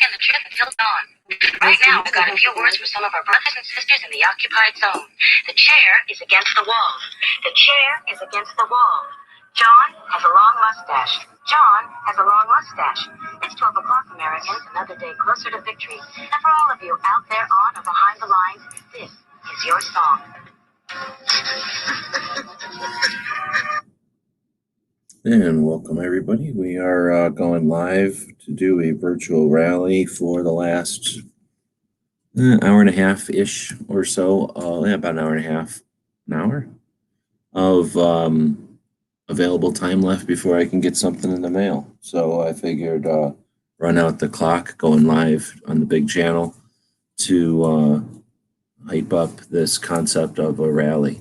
stand the trip until dawn. Right now, we've got a few words from some of our brothers and sisters in the occupied zone. The chair is against the wall. The chair is against the wall. John has a long mustache. John has a long mustache. It's 12 o'clock, Americans, another day closer to victory. And for all of you out there on or behind the lines, this is your song. And welcome everybody. We are going live to do a virtual rally for the last hour and a half-ish or so, about an hour and a half, an hour of available time left before I can get something in the mail. So I figured run out the clock going live on the big channel to hype up this concept of a rally.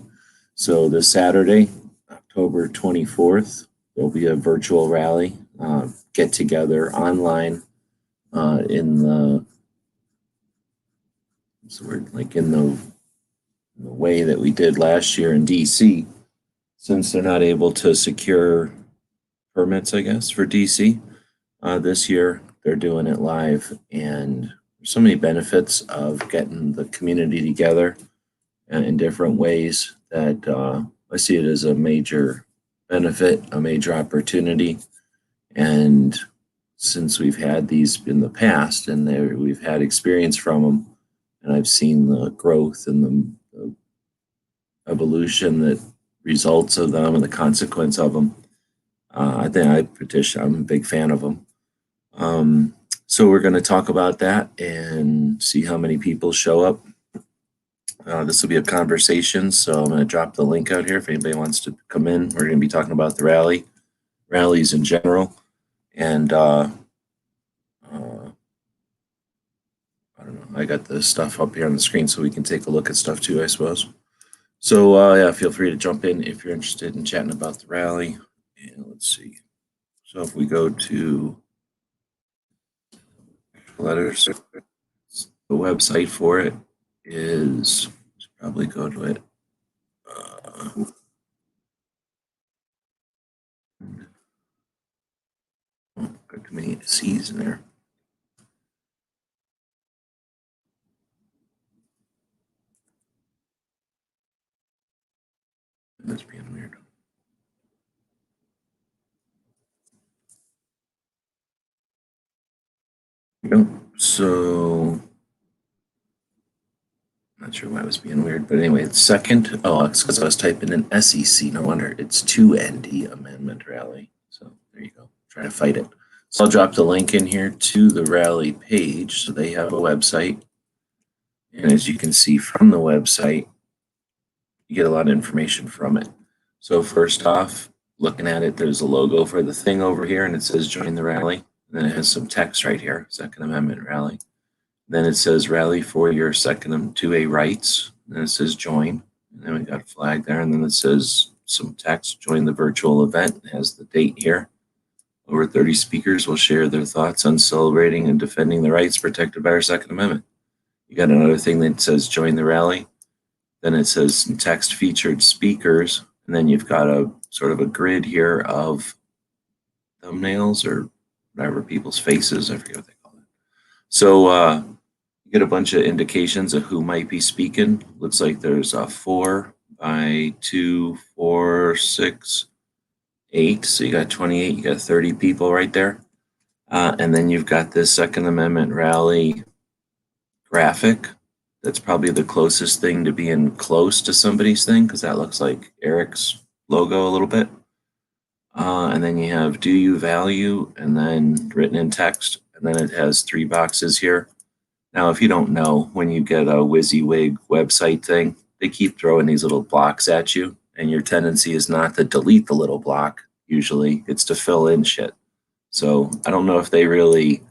So this Saturday, October 24th, there'll be a virtual rally, get together online in the, what's the word, like in the way that we did last year in DC, since they're not able to secure permits, I guess, for DC. This year, they're doing it live, and there's so many benefits of getting the community together in different ways that I see it as a major benefit, a major opportunity. And since we've had these in the past and we've had experience from them, and I've seen the growth and the evolution that results of them and the consequence of them, I think I'm a big fan of them. So we're going to talk about that and see how many people show up. This will be a conversation, so I'm going to drop the link out here if anybody wants to come in. We're going to be talking about the rallies in general, and I don't know, I got the stuff up here on the screen so we can take a look at stuff too, I suppose. So yeah, feel free to jump in if you're interested in chatting about the rally. And let's see. So if we go to letters, the website for it is, probably go to it. Got too many C's in there. That's being weird. So, not sure why it was being weird, but anyway, it's second. Oh, it's because I was typing in SEC. No wonder it's 2ND Amendment Rally. So there you go. Try to fight it. So I'll drop the link in here to the rally page. So they have a website. And as you can see from the website, you get a lot of information from it. So first off, looking at it, there's a logo for the thing over here, and it says join the rally. And then it has some text right here, Second Amendment Rally. Then it says rally for your Second 2A rights. And then it says join. And then we got a flag there. And then it says some text, join the virtual event. It has the date here. Over 30 speakers will share their thoughts on celebrating and defending the rights protected by our Second Amendment. You got another thing that says join the rally. Then it says some text featured speakers. And then you've got a sort of a grid here of thumbnails or whatever, people's faces. I forget what they call it. So you get a bunch of indications of who might be speaking. Looks like there's 4 by 2, 4, 6, 8. So you got 28, you got 30 people right there. And then you've got this Second Amendment rally graphic. That's probably the closest thing to being close to somebody's thing, because that looks like Eric's logo a little bit. And then you have do you value, and then written in text. And then it has 3 boxes here. Now, if you don't know, when you get a WYSIWYG website thing, they keep throwing these little blocks at you, and your tendency is not to delete the little block. Usually it's to fill in shit. So I don't know if they really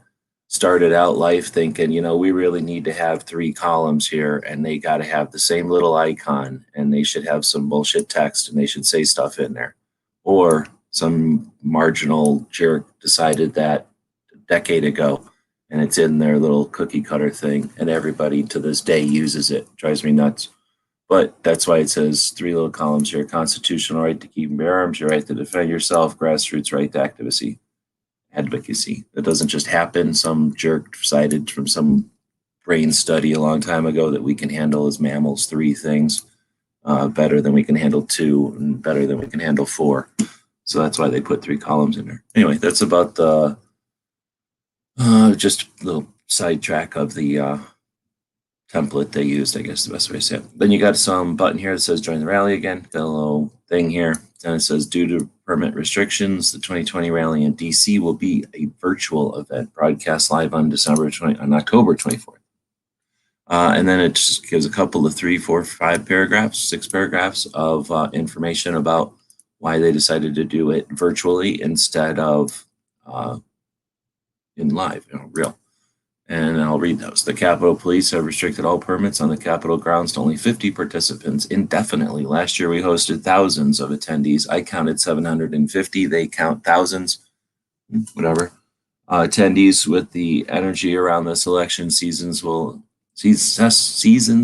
started out life thinking, you know, we really need to have 3 columns here, and they got to have the same little icon, and they should have some bullshit text, and they should say stuff in there. Or some marginal jerk decided that a decade ago, and it's in their little cookie cutter thing, and everybody to this day uses it. Drives me nuts. But that's why it says 3 little columns here: constitutional right to keep and bear arms, your right to defend yourself, grassroots right to activacy. advocacy. It doesn't just happen. Some jerk decided from some brain study a long time ago that we can handle as mammals 3 things better than we can handle 2 and better than we can handle 4. So that's why they put 3 columns in there. Anyway, that's about the just a little sidetrack of the template they used, I guess the best way to say it. Then you got some button here that says join the rally again. Got a little thing here. And it says due to permit restrictions, the 2020 rally in DC will be a virtual event broadcast live on October 24th. And then it just gives a couple of 3, 4, 5 paragraphs, 6 paragraphs of information about why they decided to do it virtually instead of in live, real. And I'll read those. The Capitol Police have restricted all permits on the Capitol grounds to only 50 participants indefinitely. Last year, we hosted thousands of attendees. I counted 750. They count thousands, whatever. Attendees with the energy around this election seasons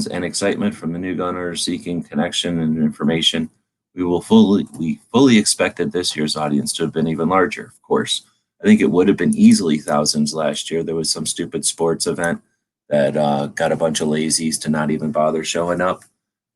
and excitement from the new gunner seeking connection and information. We fully expected this year's audience to have been even larger, of course. I think it would have been easily thousands last year. There was some stupid sports event that got a bunch of lazies to not even bother showing up.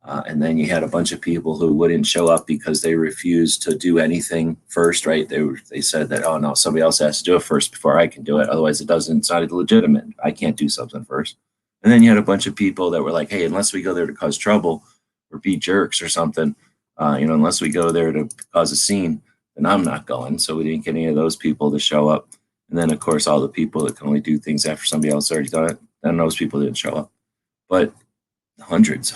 And then you had a bunch of people who wouldn't show up because they refused to do anything first, right? They said that, oh no, somebody else has to do it first before I can do it. Otherwise it's not legitimate. I can't do something first. And then you had a bunch of people that were like, hey, unless we go there to cause trouble or be jerks or something, unless we go there to cause a scene, then I'm not going. So we didn't get any of those people to show up. And then, of course, all the people that can only do things after somebody else already done it, then those people didn't show up. But hundreds.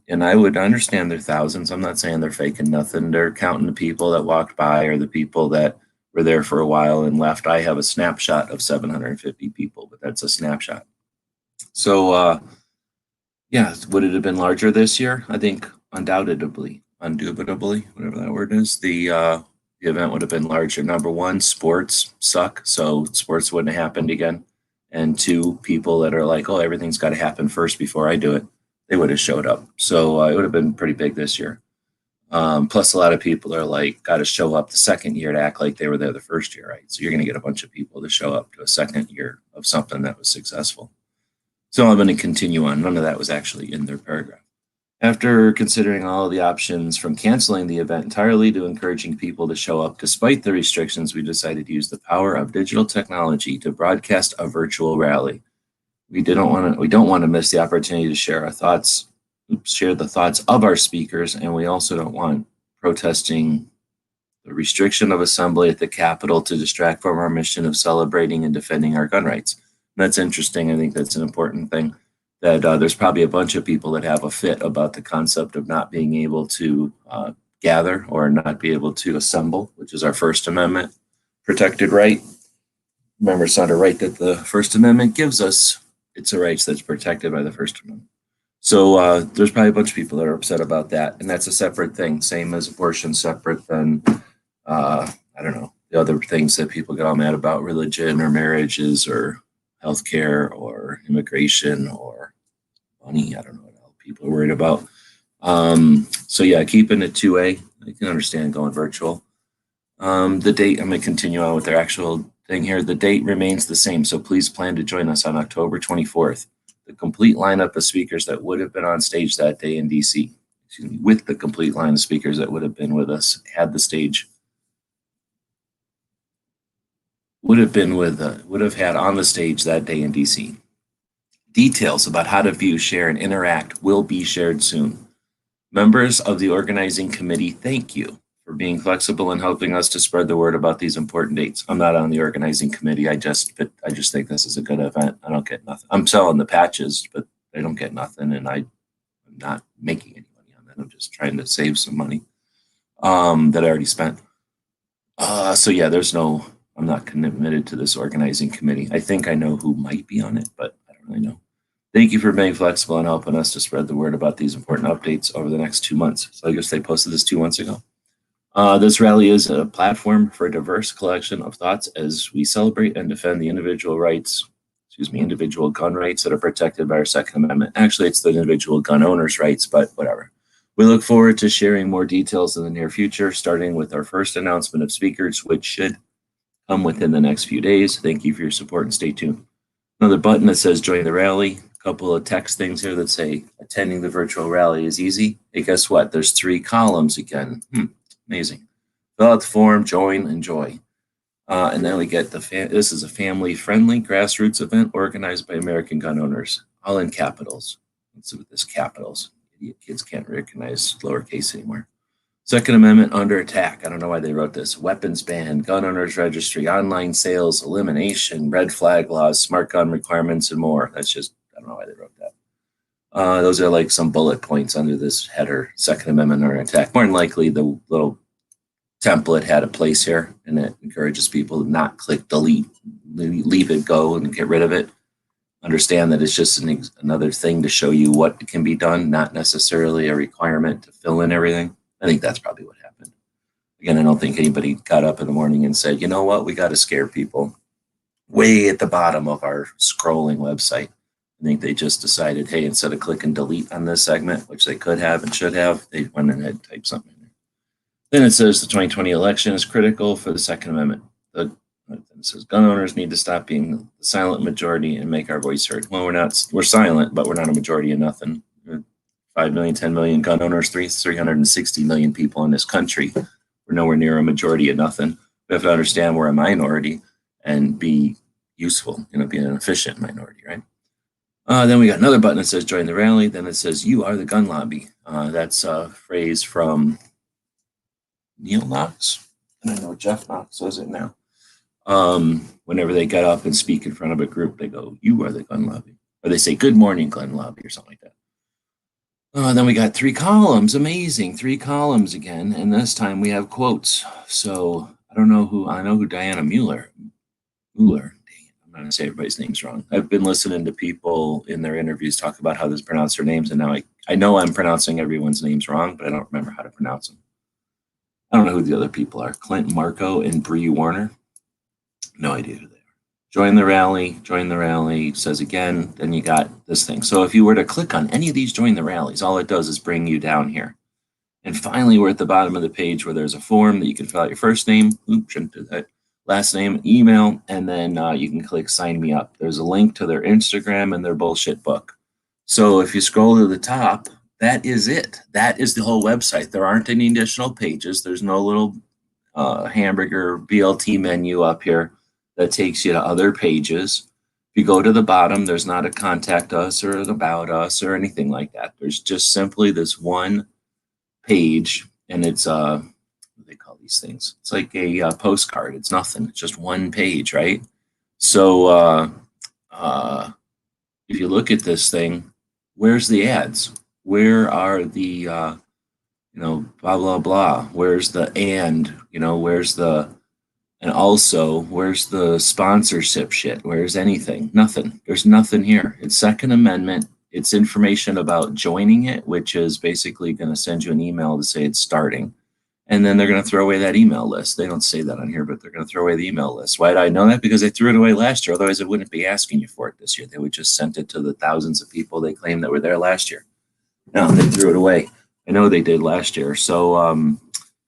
And I would understand they're thousands. I'm not saying they're faking nothing. They're counting the people that walked by or the people that were there for a while and left. I have a snapshot of 750 people, but that's a snapshot. So, would it have been larger this year? I think indubitably, whatever that word is, the event would have been larger. Number one, sports suck, so sports wouldn't have happened again. And 2, people that are like, oh, everything's got to happen first before I do it, they would have showed up. So it would have been pretty big this year. Plus, a lot of people are like, got to show up the second year to act like they were there the first year, right? So you're going to get a bunch of people to show up to a second year of something that was successful. So I'm going to continue on. None of that was actually in their paragraph. After considering all the options from canceling the event entirely to encouraging people to show up despite the restrictions, we decided to use the power of digital technology to broadcast a virtual rally. We don't want to miss the opportunity to share the thoughts of our speakers, and we also don't want protesting the restriction of assembly at the Capitol to distract from our mission of celebrating and defending our gun rights. And that's interesting. I think that's an important thing. That there's probably a bunch of people that have a fit about the concept of not being able to gather or not be able to assemble, which is our First Amendment protected right. Remember, it's not a right that the First Amendment gives us. It's a right that's protected by the First Amendment. So there's probably a bunch of people that are upset about that. And that's a separate thing, same as abortion, separate than, the other things that people get all mad about, religion or marriages or healthcare or immigration or money. I don't know what else people are worried about. Keeping it 2A. I can understand going virtual. The date, I'm going to continue on with their actual thing here. The date remains the same, so please plan to join us on October 24th. The complete lineup of speakers that would have been on stage that day in DC, with the complete line of speakers that would have been with us, had the stage, would have had on the stage that day in DC. Details about how to view, share, and interact will be shared soon. Members of the organizing committee, thank you for being flexible and helping us to spread the word about these important dates. I'm not on the organizing committee. I just think this is a good event. I don't get nothing. I'm selling the patches, but they don't get nothing, and I'm not making any money on that. I'm just trying to save some money that I already spent. I'm not committed to this organizing committee. I think I know who might be on it, but I don't really know. Thank you for being flexible and helping us to spread the word about these important updates over the next 2 months. So I guess they posted this 2 months ago. This rally is a platform for a diverse collection of thoughts as we celebrate and defend the individual gun rights that are protected by our Second Amendment. Actually, it's the individual gun owners' rights, but whatever. We look forward to sharing more details in the near future, starting with our first announcement of speakers, which should come within the next few days. Thank you for your support and stay tuned. Another button that says join the rally. A couple of text things here that say attending the virtual rally is easy. Hey, guess what? There's 3 columns again. Amazing. Fill out the form, join, enjoy. And then we get this is a family-friendly grassroots event organized by American gun owners, all in capitals. Let's see what this capitals. Idiot kids can't recognize lowercase anymore. Second Amendment under attack. I don't know why they wrote this. Weapons ban, gun owners registry, online sales, elimination, red flag laws, smart gun requirements, and more. That's just, I don't know why they wrote that. Those are like some bullet points under this header, Second Amendment under attack. More than likely, the little template had a place here, and it encourages people to not click delete, leave it go and get rid of it. Understand that it's just another thing to show you what can be done, not necessarily a requirement to fill in everything. I think that's probably what happened. Again, I don't think anybody got up in the morning and said, you know what, we got to scare people. Way at the bottom of our scrolling website, I think they just decided, hey, instead of clicking delete on this segment, which they could have and should have, they went ahead and typed something in there. Then it says the 2020 election is critical for the Second Amendment. It says gun owners need to stop being the silent majority and make our voice heard. Well, we're silent, but we're not a majority of nothing. 5 million, 10 million gun owners, 360 million people in this country. We're nowhere near a majority of nothing. We have to understand we're a minority and be useful, be an efficient minority, right? Then we got another button that says join the rally. Then it says you are the gun lobby. That's a phrase from Neil Knox. And I know Jeff Knox says it now. Whenever they get up and speak in front of a group, they go, you are the gun lobby. Or they say, good morning, gun lobby, or something like that. Then we got 3 columns. Amazing. 3 columns again. And this time we have quotes. So I know who Diana Mueller. I'm not going to say everybody's names wrong. I've been listening to people in their interviews talk about how to pronounce their names. And now I know I'm pronouncing everyone's names wrong, but I don't remember how to pronounce them. I don't know who the other people are. Clint Marco and Bree Warner. No idea who they are. Join the rally, says again, then you got this thing. So if you were to click on any of these join the rallies, all it does is bring you down here. And finally, we're at the bottom of the page where there's a form that you can fill out your first name, shouldn't do that, last name, email, and then you can click sign me up. There's a link to their Instagram and their bullshit book. So if you scroll to the top, that is it. That is the whole website. There aren't any additional pages. There's no little hamburger BLT menu up here that takes you to other pages. If you go to the bottom, there's not a contact us or an about us or anything like that. There's just simply this one page, and it's what do they call these things? It's like a postcard. It's nothing. It's just one page, right? So if you look at this thing, where's the ads? Where are the blah blah blah? Where's the where's the and also, where's the sponsorship shit? Where's anything? Nothing. There's nothing here. It's Second Amendment. It's information about joining it, which is basically going to send you an email to say it's starting. And then they're going to throw away that email list. They don't say that on here, but they're going to throw away the email list. Why did I know that? Because they threw it away last year. Otherwise, they wouldn't be asking you for it this year. They would just send it to the thousands of people they claimed that were there last year. No, they threw it away. I know they did last year. So,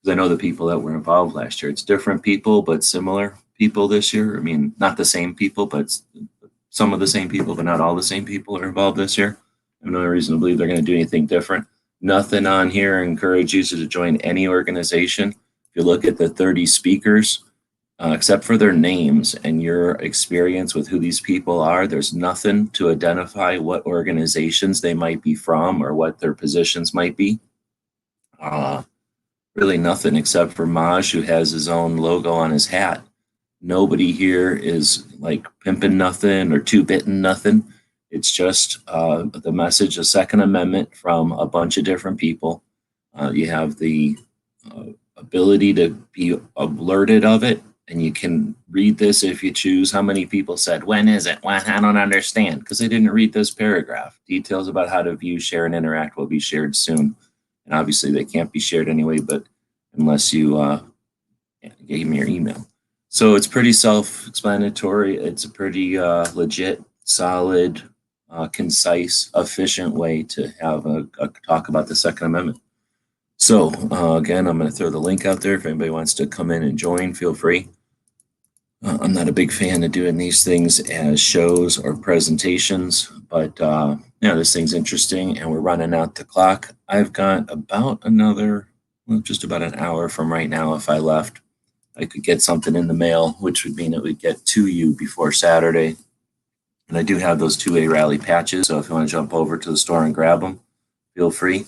I know the people that were involved last year. It's different people, but similar people this year. I mean, not the same people, but some of the same people, but not all the same people are involved this year. I have no reason to believe they're going to do anything different. Nothing on here encourages you to join any organization. If you look at the 30 speakers, except for their names and your experience with who these people are, there's nothing to identify what organizations they might be from or what their positions might be. Really nothing except for Maj, who has his own logo on his hat. Nobody here is like pimping nothing or two-bitting nothing. It's just the message of Second Amendment from a bunch of different people. You have the ability to be alerted of it, and you can read this if you choose. How many people said, when is it? Well, I don't understand, because they didn't read this paragraph. Details about how to view, share, and interact will be shared soon. And obviously they can't be shared anyway, but unless you gave me your email. So it's pretty self-explanatory. It's a pretty legit, solid, concise, efficient way to have a talk about the Second Amendment. So again, I'm going to throw the link out there. If anybody wants to come in and join, feel free. I'm not a big fan of doing these things as shows or presentations, but this thing's interesting, and we're running out the clock. I've got about another, well, just about an hour from right now. If I left, I could get something in the mail, which would mean it would get to you before Saturday. And I do have those 2A rally patches, so if you want to jump over to the store and grab them, feel free.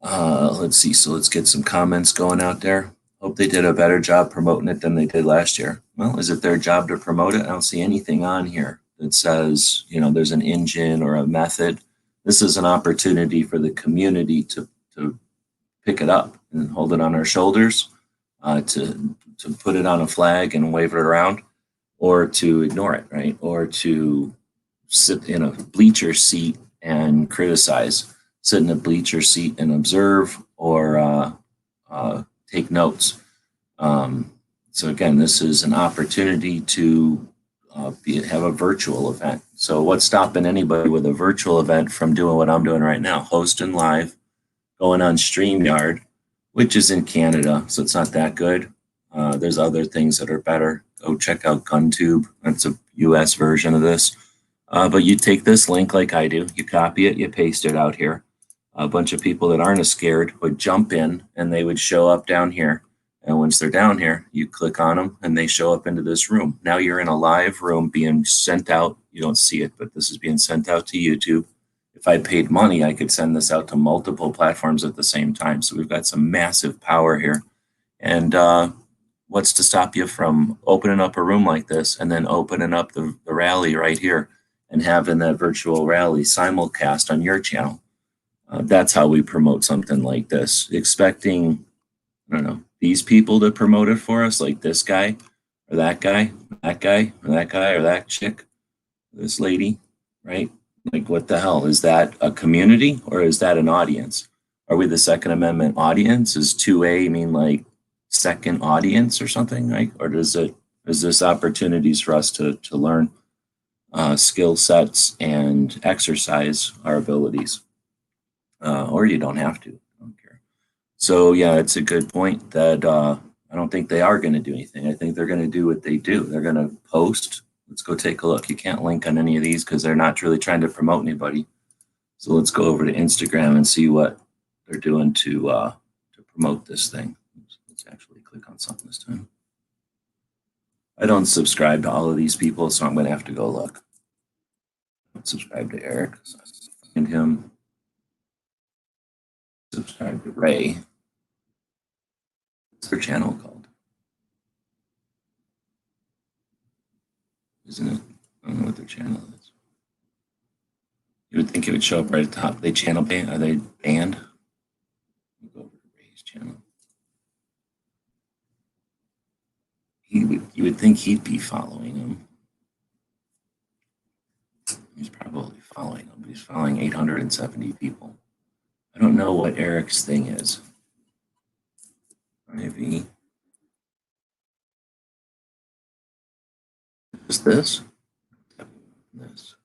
Let's see. So let's get some comments going out there. Hope they did a better job promoting it than they did last year. Well, is it their job to promote it? I don't see anything on here that says, there's an engine or a method. This is an opportunity for the community to pick it up and hold it on our shoulders, to put it on a flag and wave it around, or to ignore it, right? Or to sit in a bleacher seat and criticize, sit in a bleacher seat and observe, or take notes. So again, this is an opportunity to have a virtual event. So what's stopping anybody with a virtual event from doing what I'm doing right now, hosting live, going on StreamYard, which is in Canada, so it's not that good. There's other things that are better. Go check out GunTube. That's a US version of this. But you take this link like I do, you copy it, you paste it out here. A bunch of people that aren't as scared would jump in and they would show up down here. And once they're down here, you click on them and they show up into this room. Now you're in a live room being sent out. You don't see it, but this is being sent out to YouTube. If I paid money, I could send this out to multiple platforms at the same time. So we've got some massive power here. And what's to stop you from opening up a room like this and then opening up the rally right here and having that virtual rally simulcast on your channel? That's how we promote something like this. Expecting, I don't know, these people to promote it for us, like this guy or that guy, that guy or that guy or that chick, this lady, right? Like, what the hell? Is that a community or is that an audience? Are we the Second Amendment audience? Is 2A mean like second audience or something, right? Or is this opportunities for us to learn skill sets and exercise our abilities? Or you don't have to. I don't care. So yeah, it's a good point that I don't think they are going to do anything. I think they're going to do what they do. They're going to post. Let's go take a look. You can't link on any of these because they're not really trying to promote anybody. So let's go over to Instagram and see what they're doing to promote this thing. Let's actually click on something this time. I don't subscribe to all of these people, so I'm going to have to go look. I don't subscribe to Eric. So I find him. Subscribe to Ray. What's their channel called? Isn't it? I don't know what their channel is. You would think it would show up right at the top. They channel ban? Are they banned? We'll go over to Ray's channel. You would think he'd be following him. He's probably following him, but he's following 870 people. I don't know what Eric's thing is. Maybe. Is this? This.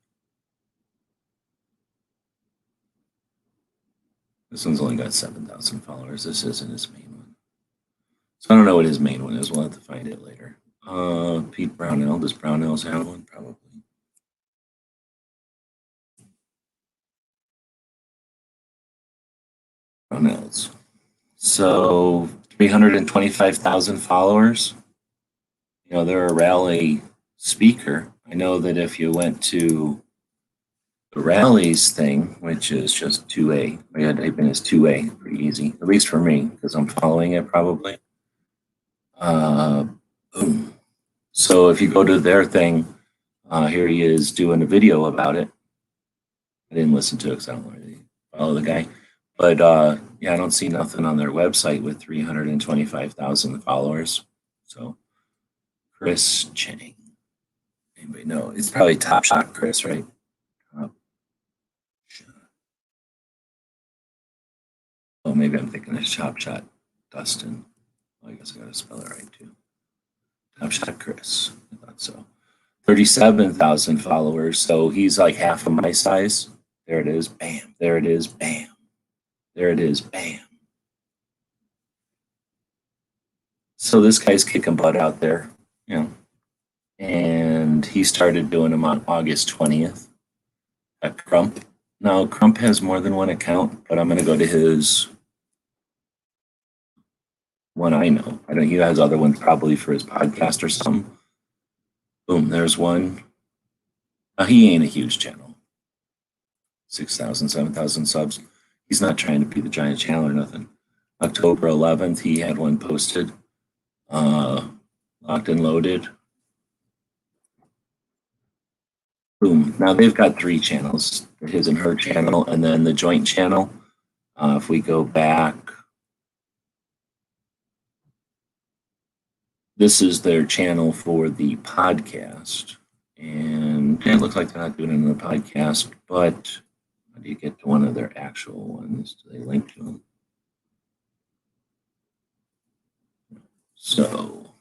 This one's only got 7,000 followers. This isn't his main one. So I don't know what his main one is. We'll have to find it later. Pete Brownell. Does Brownell's have one? Probably. Brownell's. So 325,000 followers. They're a rally speaker. I know that if you went to the rallies thing, which is just 2A, we had to type in as 2A, pretty easy, at least for me, because I'm following it probably. Boom. So if you go to their thing, here he is doing a video about it. I didn't listen to it because I don't really follow the guy. But yeah, I don't see nothing on their website with 325,000 followers. So Chris Chang. Anybody know? It's probably Top Shot Chris, right? Top Shot. Oh, maybe I'm thinking it's Top Shot Dustin. Well, I guess I got to spell it right too. Top Shot Chris. I thought so. 37,000 followers. So he's like half of my size. There it is. Bam. There it is. Bam. There it is. Bam. So this guy's kicking butt out there. and he started doing them on August 20th at Crump. Now, Crump has more than one account, but I'm going to go to his one I know. I don't. He has other ones probably for his podcast or something. Boom, there's one. He ain't a huge channel. 6,000, 7,000 subs. He's not trying to be the giant channel or nothing. October 11th, he had one posted. Locked and loaded. Boom. Now they've got 3 channels, his and her channel, and then the joint channel. If we go back, this is their channel for the podcast. And it looks like they're not doing another podcast, but how do you get to one of their actual ones? Do they link to them? So,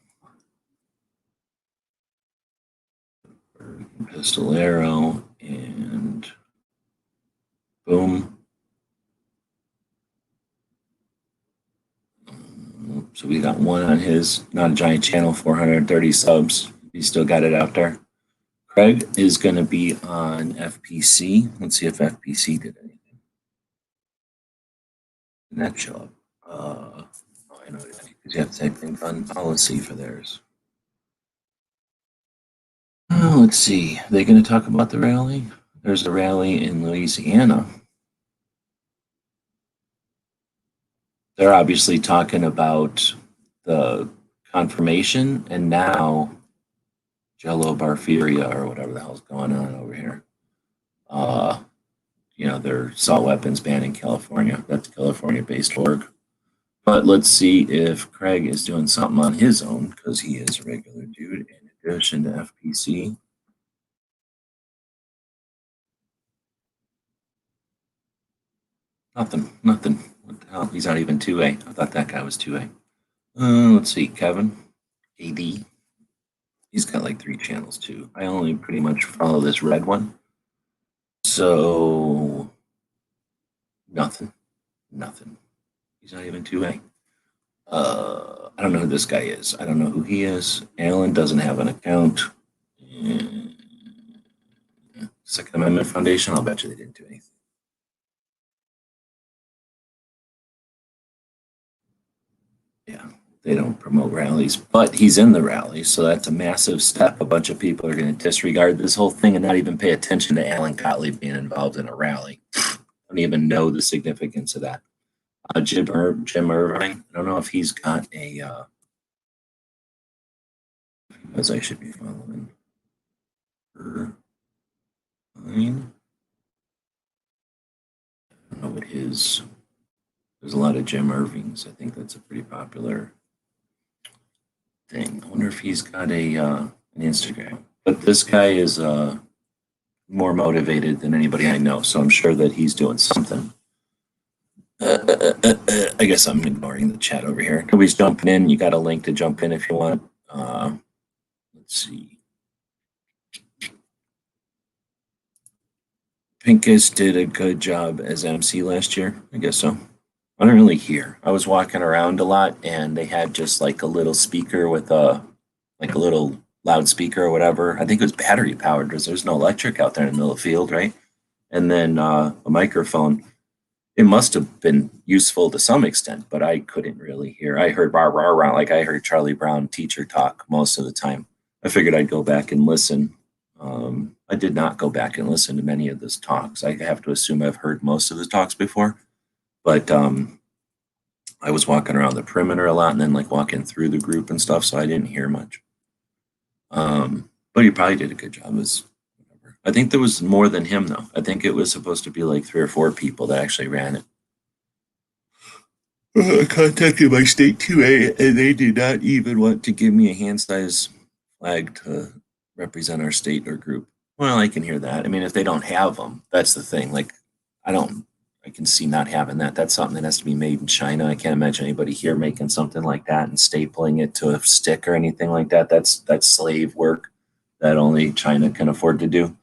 Pistolero and boom. So we got one on his Not a Giant channel, 430 subs. He still got it out there. Craig is going to be on FPC. Let's see if FPC did anything. Did that show up? Oh, I know because you have to type in fun policy for theirs. Let's see. Are they going to talk about the rally? There's a rally in Louisiana. They're obviously talking about the confirmation and now Jello Barfiria or whatever the hell's going on over here. Their assault weapons ban in California. That's a California-based org. But let's see if Craig is doing something on his own because he is a regular dude in addition to FPC. Nothing. What the hell? He's not even 2A. I thought that guy was 2A. Let's see, Kevin, AD. He's got like 3 channels too. I only pretty much follow this red one. So, nothing. He's not even 2A. I don't know who this guy is. I don't know who he is. Alan doesn't have an account. Second Amendment Foundation, I'll bet you they didn't do anything. Yeah, they don't promote rallies, but he's in the rally, so that's a massive step. A bunch of people are going to disregard this whole thing and not even pay attention to Alan Gottlieb being involved in a rally. Don't even know the significance of that. Jim Irvine, I don't know if he's got a, as I should be following. Irvine. I don't know what his, there's a lot of Jim Irvings. I think that's a pretty popular thing. I wonder if he's got an Instagram. But this guy is more motivated than anybody I know, so I'm sure that he's doing something. I guess I'm ignoring the chat over here. Nobody's jumping in. You got a link to jump in if you want. Let's see. Pincus did a good job as MC last year. I guess so. I don't really hear. I was walking around a lot, and they had just like a little speaker with a little loudspeaker or whatever. I think it was battery powered because there's no electric out there in the middle of the field, right? And then a microphone. It must have been useful to some extent, but I couldn't really hear. I heard rah, rah, rah, like I heard Charlie Brown teacher talk most of the time. I figured I'd go back and listen. I did not go back and listen to many of those talks. I have to assume I've heard most of the talks before, but I was walking around the perimeter a lot and then like walking through the group and stuff, so I didn't hear much. But he probably did a good job. I think there was more than him, though. I think it was supposed to be like 3 or 4 people that actually ran it. I contacted my state 2A, and they did not even want to give me a hand size flag to represent our state or group. Well, I can hear that. I mean, if they don't have them, that's the thing. Like, I can see not having that. That's something that has to be made in China. I can't imagine anybody here making something like that and stapling it to a stick or anything like that. That's slave work that only China can afford to do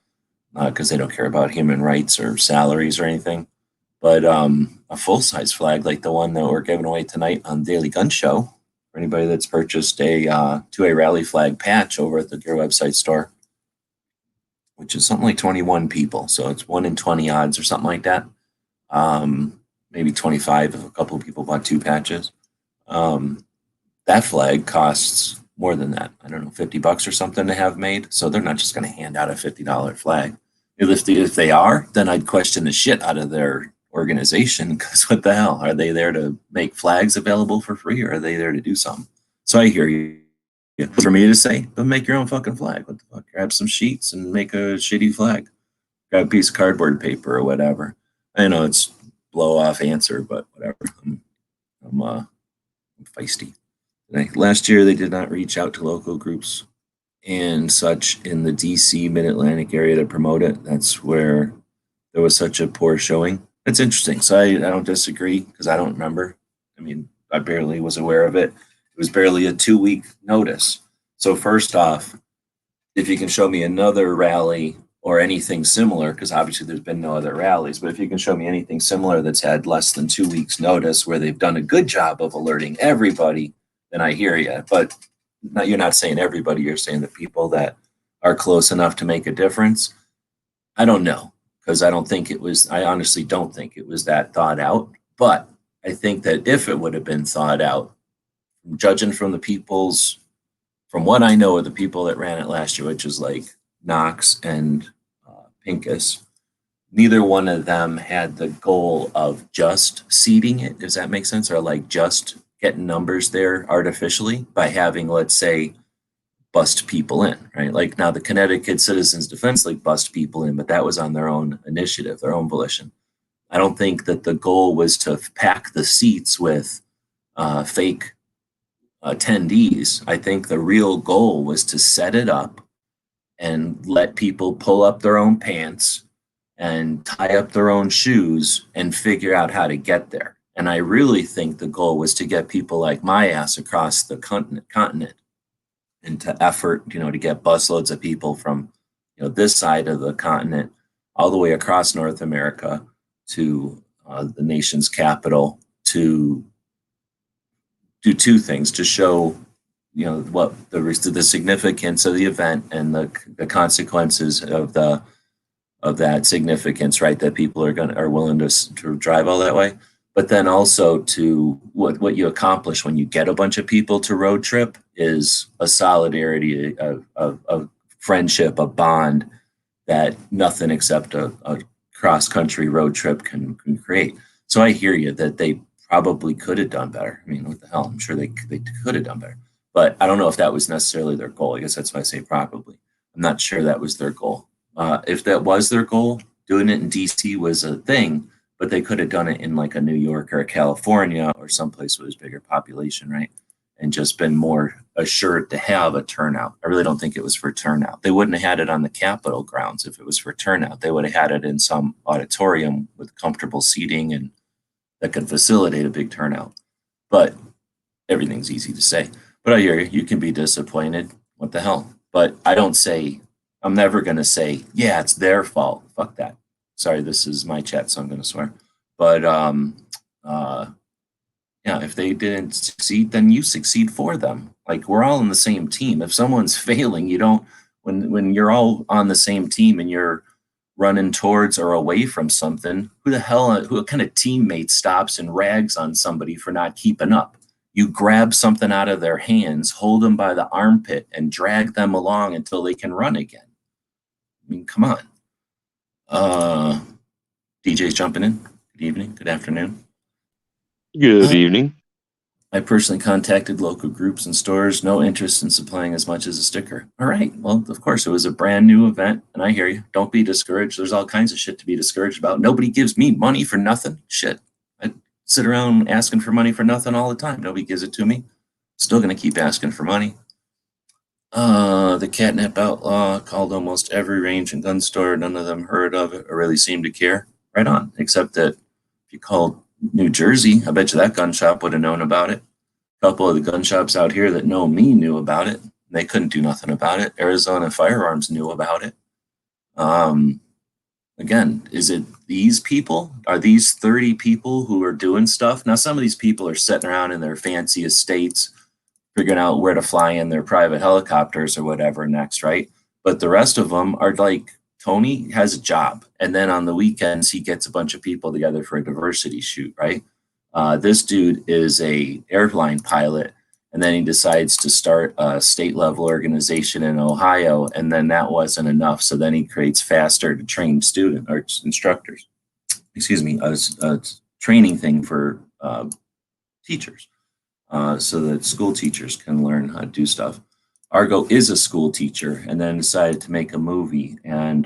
because they don't care about human rights or salaries or anything. But a full-size flag like the one that we're giving away tonight on Daily Gun Show, for anybody that's purchased a 2A rally flag patch over at the Gear website store, which is something like 21 people. So it's 1 in 20 odds or something like that. Maybe 25 if a couple of people bought 2 patches. That flag costs more than that. I don't know, $50 or something to have made. So they're not just going to hand out a $50 flag. If they are, then I'd question the shit out of their organization, because what the hell? Are they there to make flags available for free, or are they there to do something? So I hear you. For me to say, but make your own fucking flag. What the fuck? Grab some sheets and make a shitty flag. Grab a piece of cardboard paper or whatever. I know it's blow off answer, but whatever. I'm feisty. Last year, they did not reach out to local groups and such in the DC Mid-Atlantic area to promote it. That's where there was such a poor showing. It's interesting. So I don't disagree, because I don't remember. I mean, I barely was aware of it. It was barely a 2-week notice. So first off, if you can show me another rally or anything similar, because obviously there's been no other rallies, but if you can show me anything similar that's had less than 2 weeks notice where they've done a good job of alerting everybody, then I hear you. But you're not saying everybody, you're saying the people that are close enough to make a difference. I don't know, because I honestly don't think it was that thought out. But I think that if it would have been thought out, judging from what I know of the people that ran it last year, which is like Knox and Pincus, neither one of them had the goal of just seeding it. Does that make sense? Or like just getting numbers there artificially by having, let's say, bust people in, right? Like now the Connecticut Citizens Defense League bust people in, but that was on their own initiative, their own volition. I don't think that the goal was to pack the seats with fake attendees. I think the real goal was to set it up and let people pull up their own pants and tie up their own shoes and figure out how to get there. And I really think the goal was to get people like my ass across the continent and to effort, to get busloads of people from, this side of the continent all the way across North America to the nation's capital to do 2 things: to show, what the significance of the event and the consequences of that significance, right? That people are willing to drive all that way. But then also to what you accomplish when you get a bunch of people to road trip is a solidarity, a friendship, a bond that nothing except a cross-country road trip can create. So I hear you that they probably could have done better. I mean, what the hell? I'm sure they could have done better. But I don't know if that was necessarily their goal. I guess that's why I say probably. I'm not sure that was their goal. If that was their goal, doing it in DC was a thing, but they could have done it in like a New York or a California or someplace with a bigger population, right? And just been more assured to have a turnout. I really don't think it was for turnout. They wouldn't have had it on the Capitol grounds if it was for turnout. They would have had it in some auditorium with comfortable seating and that could facilitate a big turnout. But everything's easy to say. But I hear you. You can be disappointed. What the hell? But I'm never going to say, yeah, it's their fault. Fuck that. Sorry, this is my chat, so I'm going to swear. But yeah, if they didn't succeed, then you succeed for them. Like, we're all on the same team. If someone's failing, you don't, when you're all on the same team and you're running towards or away from something, who kind of teammate stops and rags on somebody for not keeping up? You grab something out of their hands, hold them by the armpit, and drag them along until they can run again. I mean, come on. DJ's jumping in. Good evening. Good afternoon. Good evening. I personally contacted local groups and stores. No interest in supplying as much as a sticker. All right. Well, of course, it was a brand new event, and I hear you. Don't be discouraged. There's all kinds of shit to be discouraged about. Nobody gives me money for nothing. Shit. I sit around asking for money for nothing all the time. Nobody gives it to me. Still going to keep asking for money. The catnip outlaw called almost every range and gun store. None of them heard of it or really seemed to care. Right on. Except that if you called New Jersey, I bet you that gun shop would have known about it. A couple of the gun shops out here that know me knew about it. They couldn't do nothing about it. Arizona Firearms knew about it. Again, is it these people? Are these 30 people who are doing stuff? Now, some of these people are sitting around in their fancy estates figuring out where to fly in their private helicopters or whatever next, right? But the rest of them are like, Tony has a job, and then on the weekends he gets a bunch of people together for a diversity shoot, right? This dude is a airline pilot, and then he decides to start a state level organization in Ohio, and then that wasn't enough, so then he creates Faster to train student or instructors. Excuse me, a training thing for teachers, so that school teachers can learn how to do stuff. Argo is a school teacher, and then decided to make a movie and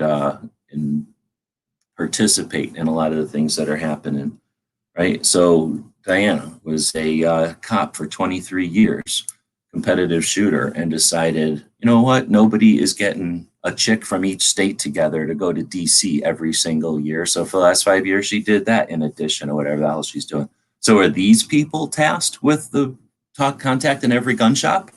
participate in a lot of the things that are happening, right? So Diana was a cop for 23 years, competitive shooter, and decided, you know what, nobody is getting a chick from each state together to go to DC every single year. So for the last 5 years, she did that in addition or whatever the hell she's doing. So are these people tasked with the contact in every gun shop?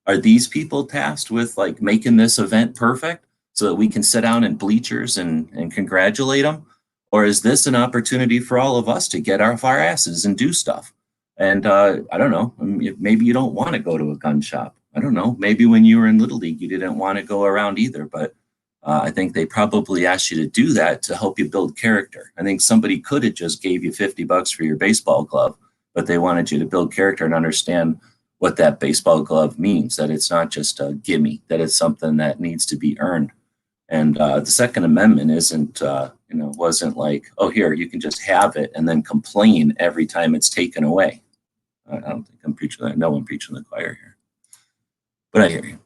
Are these people tasked with like making this event perfect so that we can sit down in bleachers and congratulate them? Or is this an opportunity for all of us to get off our asses and do stuff? And I don't know, maybe you don't want to go to a gun shop. I don't know, maybe when you were in Little League, you didn't want to go around either, but I think they probably asked you to do that to help you build character. I think somebody could have just gave you $50 for your baseball glove, but they wanted you to build character and understand what that baseball glove means, that it's not just a gimme, that it's something that needs to be earned. And the Second Amendment wasn't like, oh, here, you can just have it and then complain every time it's taken away. I don't think I'm preaching that. No, I'm preaching the choir here. But I hear you.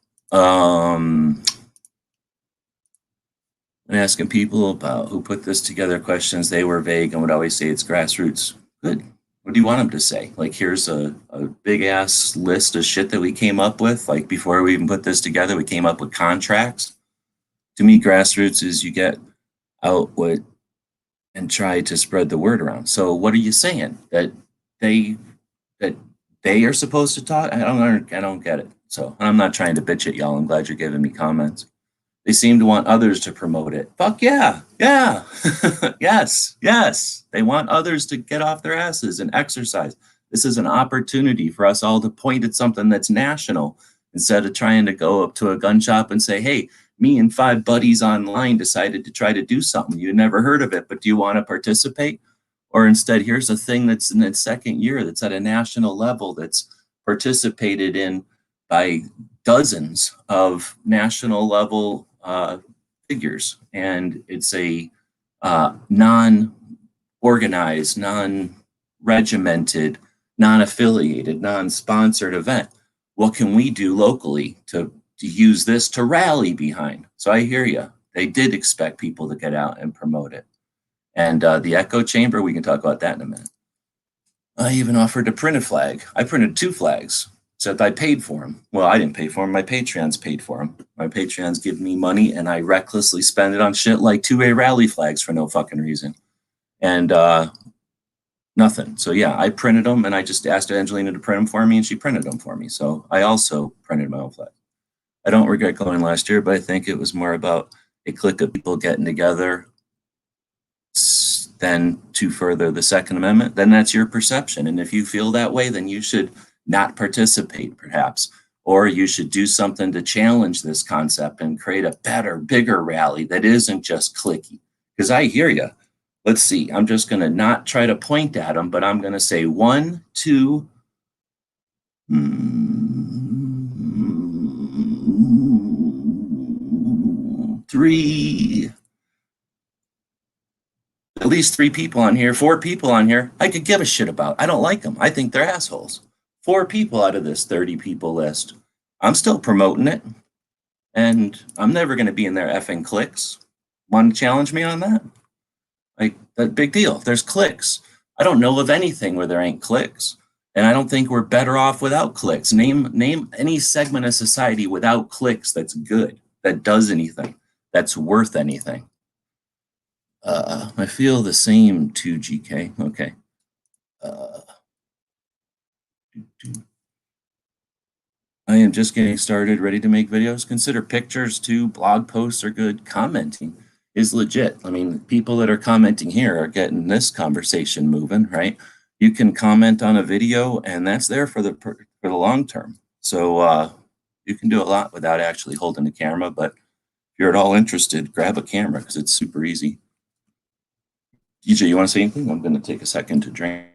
And asking people about who put this together questions, they were vague and would always say it's grassroots. Good. What do you want them to say? Like, here's a big ass list of shit that we came up with. Like, before we even put this together, we came up with contracts. To me, grassroots is you get out and try to spread the word around. So what are you saying? That they are supposed to talk? I don't get it. So I'm not trying to bitch at y'all. I'm glad you're giving me comments. They seem to want others to promote it. Fuck yeah. Yes. They want others to get off their asses and exercise. This is an opportunity for us all to point at something that's national instead of trying to go up to a gun shop and say, hey, me and 5 buddies online decided to try to do something. You never heard of it, but do you want to participate? Or instead, here's a thing that's in its second year that's at a national level that's participated in by dozens of national level figures, and it's a non-organized, non-regimented, non-affiliated, non-sponsored event. What can we do locally to use this to rally behind? So I hear you. They did expect people to get out and promote it. And the echo chamber, we can talk about that in a minute. I even offered to print a flag. I printed 2 flags. Except I paid for them. Well, I didn't pay for them. My Patreons paid for them. My Patreons give me money, and I recklessly spend it on shit like 2A rally flags for no fucking reason. And nothing. So yeah, I printed them, and I just asked Angelina to print them for me, and she printed them for me. So I also printed my own flag. I don't regret going last year, but I think it was more about a clique of people getting together than to further the Second Amendment. Then that's your perception. And if you feel that way, then you should not participate, perhaps, or you should do something to challenge this concept and create a better, bigger rally that isn't just cliquey. Because I hear you. Let's see. I'm just going to not try to point at them, but I'm going to say 1, 2, 3. At least 3 people on here, 4 people on here I could give a shit about. I don't like them. I think they're assholes. 4 people out of this 30 people list. I'm still promoting it. And I'm never going to be in their effing cliques. Want to challenge me on that? Like, that big deal. There's cliques. I don't know of anything where there ain't cliques. And I don't think we're better off without cliques. Name any segment of society without cliques that's good, that does anything, that's worth anything. I feel the same too, GK. Okay. I am just getting started, ready to make videos. Consider pictures too. Blog posts are good. Commenting is legit. I mean, people that are commenting here are getting this conversation moving, right? You can comment on a video, and that's there for the long term. So you can do a lot without actually holding the camera, but if you're at all interested, grab a camera because it's super easy. DJ, you want to say anything? I'm going to take a second to drink.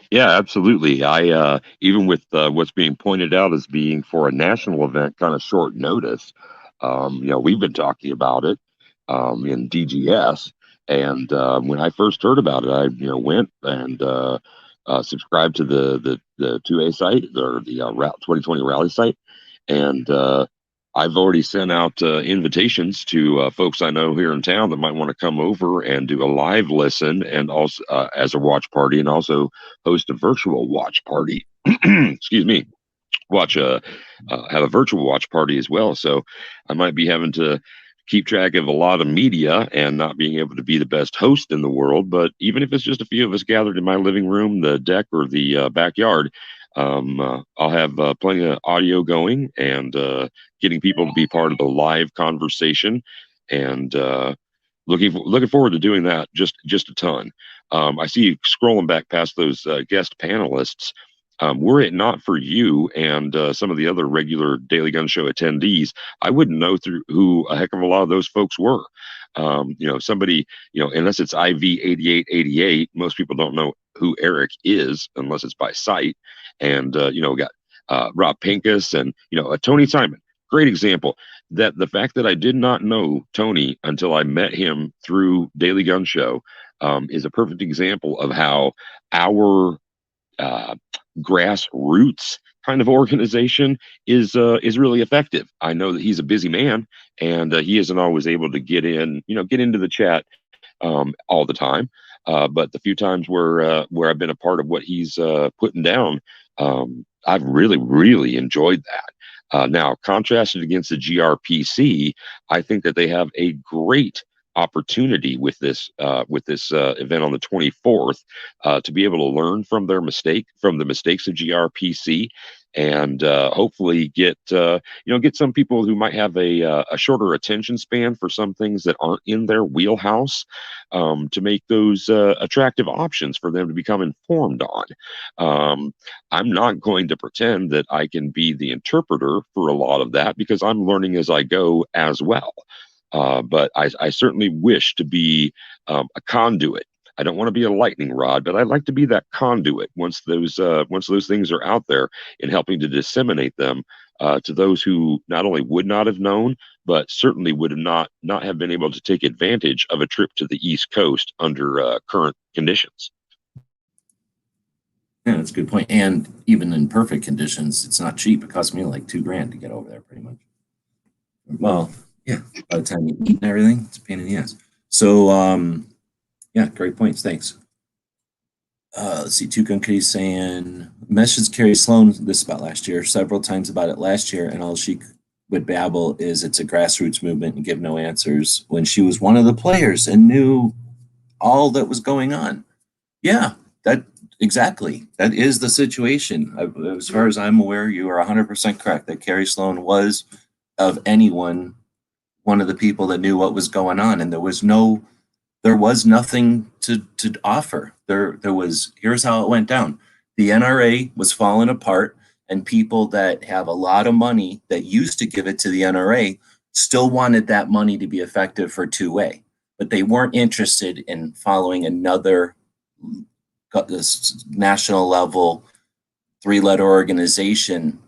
Yeah, absolutely. I even with what's being pointed out as being for a national event, kind of short notice. We've been talking about it in DGS, and when I first heard about it, I went and subscribed to the 2A site or the Route 2020 rally site, and I've already sent out invitations to folks I know here in town that might want to come over and do a live listen, and also as a watch party, and also host a virtual watch party. Excuse me. Watch have a virtual watch party as well. So I might be having to keep track of a lot of media and not being able to be the best host in the world. But even if it's just a few of us gathered in my living room, the deck, or the backyard, I'll have plenty of audio going and getting people to be part of the live conversation. And looking forward to doing that just a ton. I see you scrolling back past those guest panelists. Were it not for you and some of the other regular Daily Gun Show attendees, I wouldn't know through who a heck of a lot of those folks were. Somebody, unless it's IV 8888, most people don't know who Eric is unless it's by sight. And we got Rob Pincus and Tony Simon. Great example. That the fact that I did not know Tony until I met him through Daily Gun Show is a perfect example of how our grassroots kind of organization is really effective. I know that he's a busy man, and he isn't always able to get into the chat all the time. But the few times where I've been a part of what he's putting down, I've really enjoyed that. Now, contrasted against the GRPC, I think that they have a great opportunity with this event on the 24th to be able to learn from the mistakes of GRPC, and hopefully get some people who might have a shorter attention span for some things that aren't in their wheelhouse, to make those attractive options for them to become informed on. I'm not going to pretend that I can be the interpreter for a lot of that because I'm learning as I go as well. But I certainly wish to be a conduit. I don't want to be a lightning rod, but I'd like to be that conduit once those things are out there, in helping to disseminate them to those who not only would not have known, but certainly would have not have been able to take advantage of a trip to the East Coast under current conditions. Yeah, that's a good point. And even in perfect conditions, it's not cheap. It cost me like $2,000 to get over there, pretty much. Well, yeah, by the time you eat and everything, it's a pain in the ass. So, yeah, great points. Thanks. Let's see. Toucan Kitty saying, message Carrie Sloan, this is about last year, several times about it last year, and all she would babble is it's a grassroots movement and give no answers, when she was one of the players and knew all that was going on. Yeah, exactly. That is the situation. As far as I'm aware, you are 100% correct that Carrie Sloan was, of anyone, one of the people that knew what was going on, and there was nothing to offer. There was, here's how it went down. The NRA was falling apart, and people that have a lot of money that used to give it to the NRA still wanted that money to be effective for 2A, but they weren't interested in following another national level 3-letter organization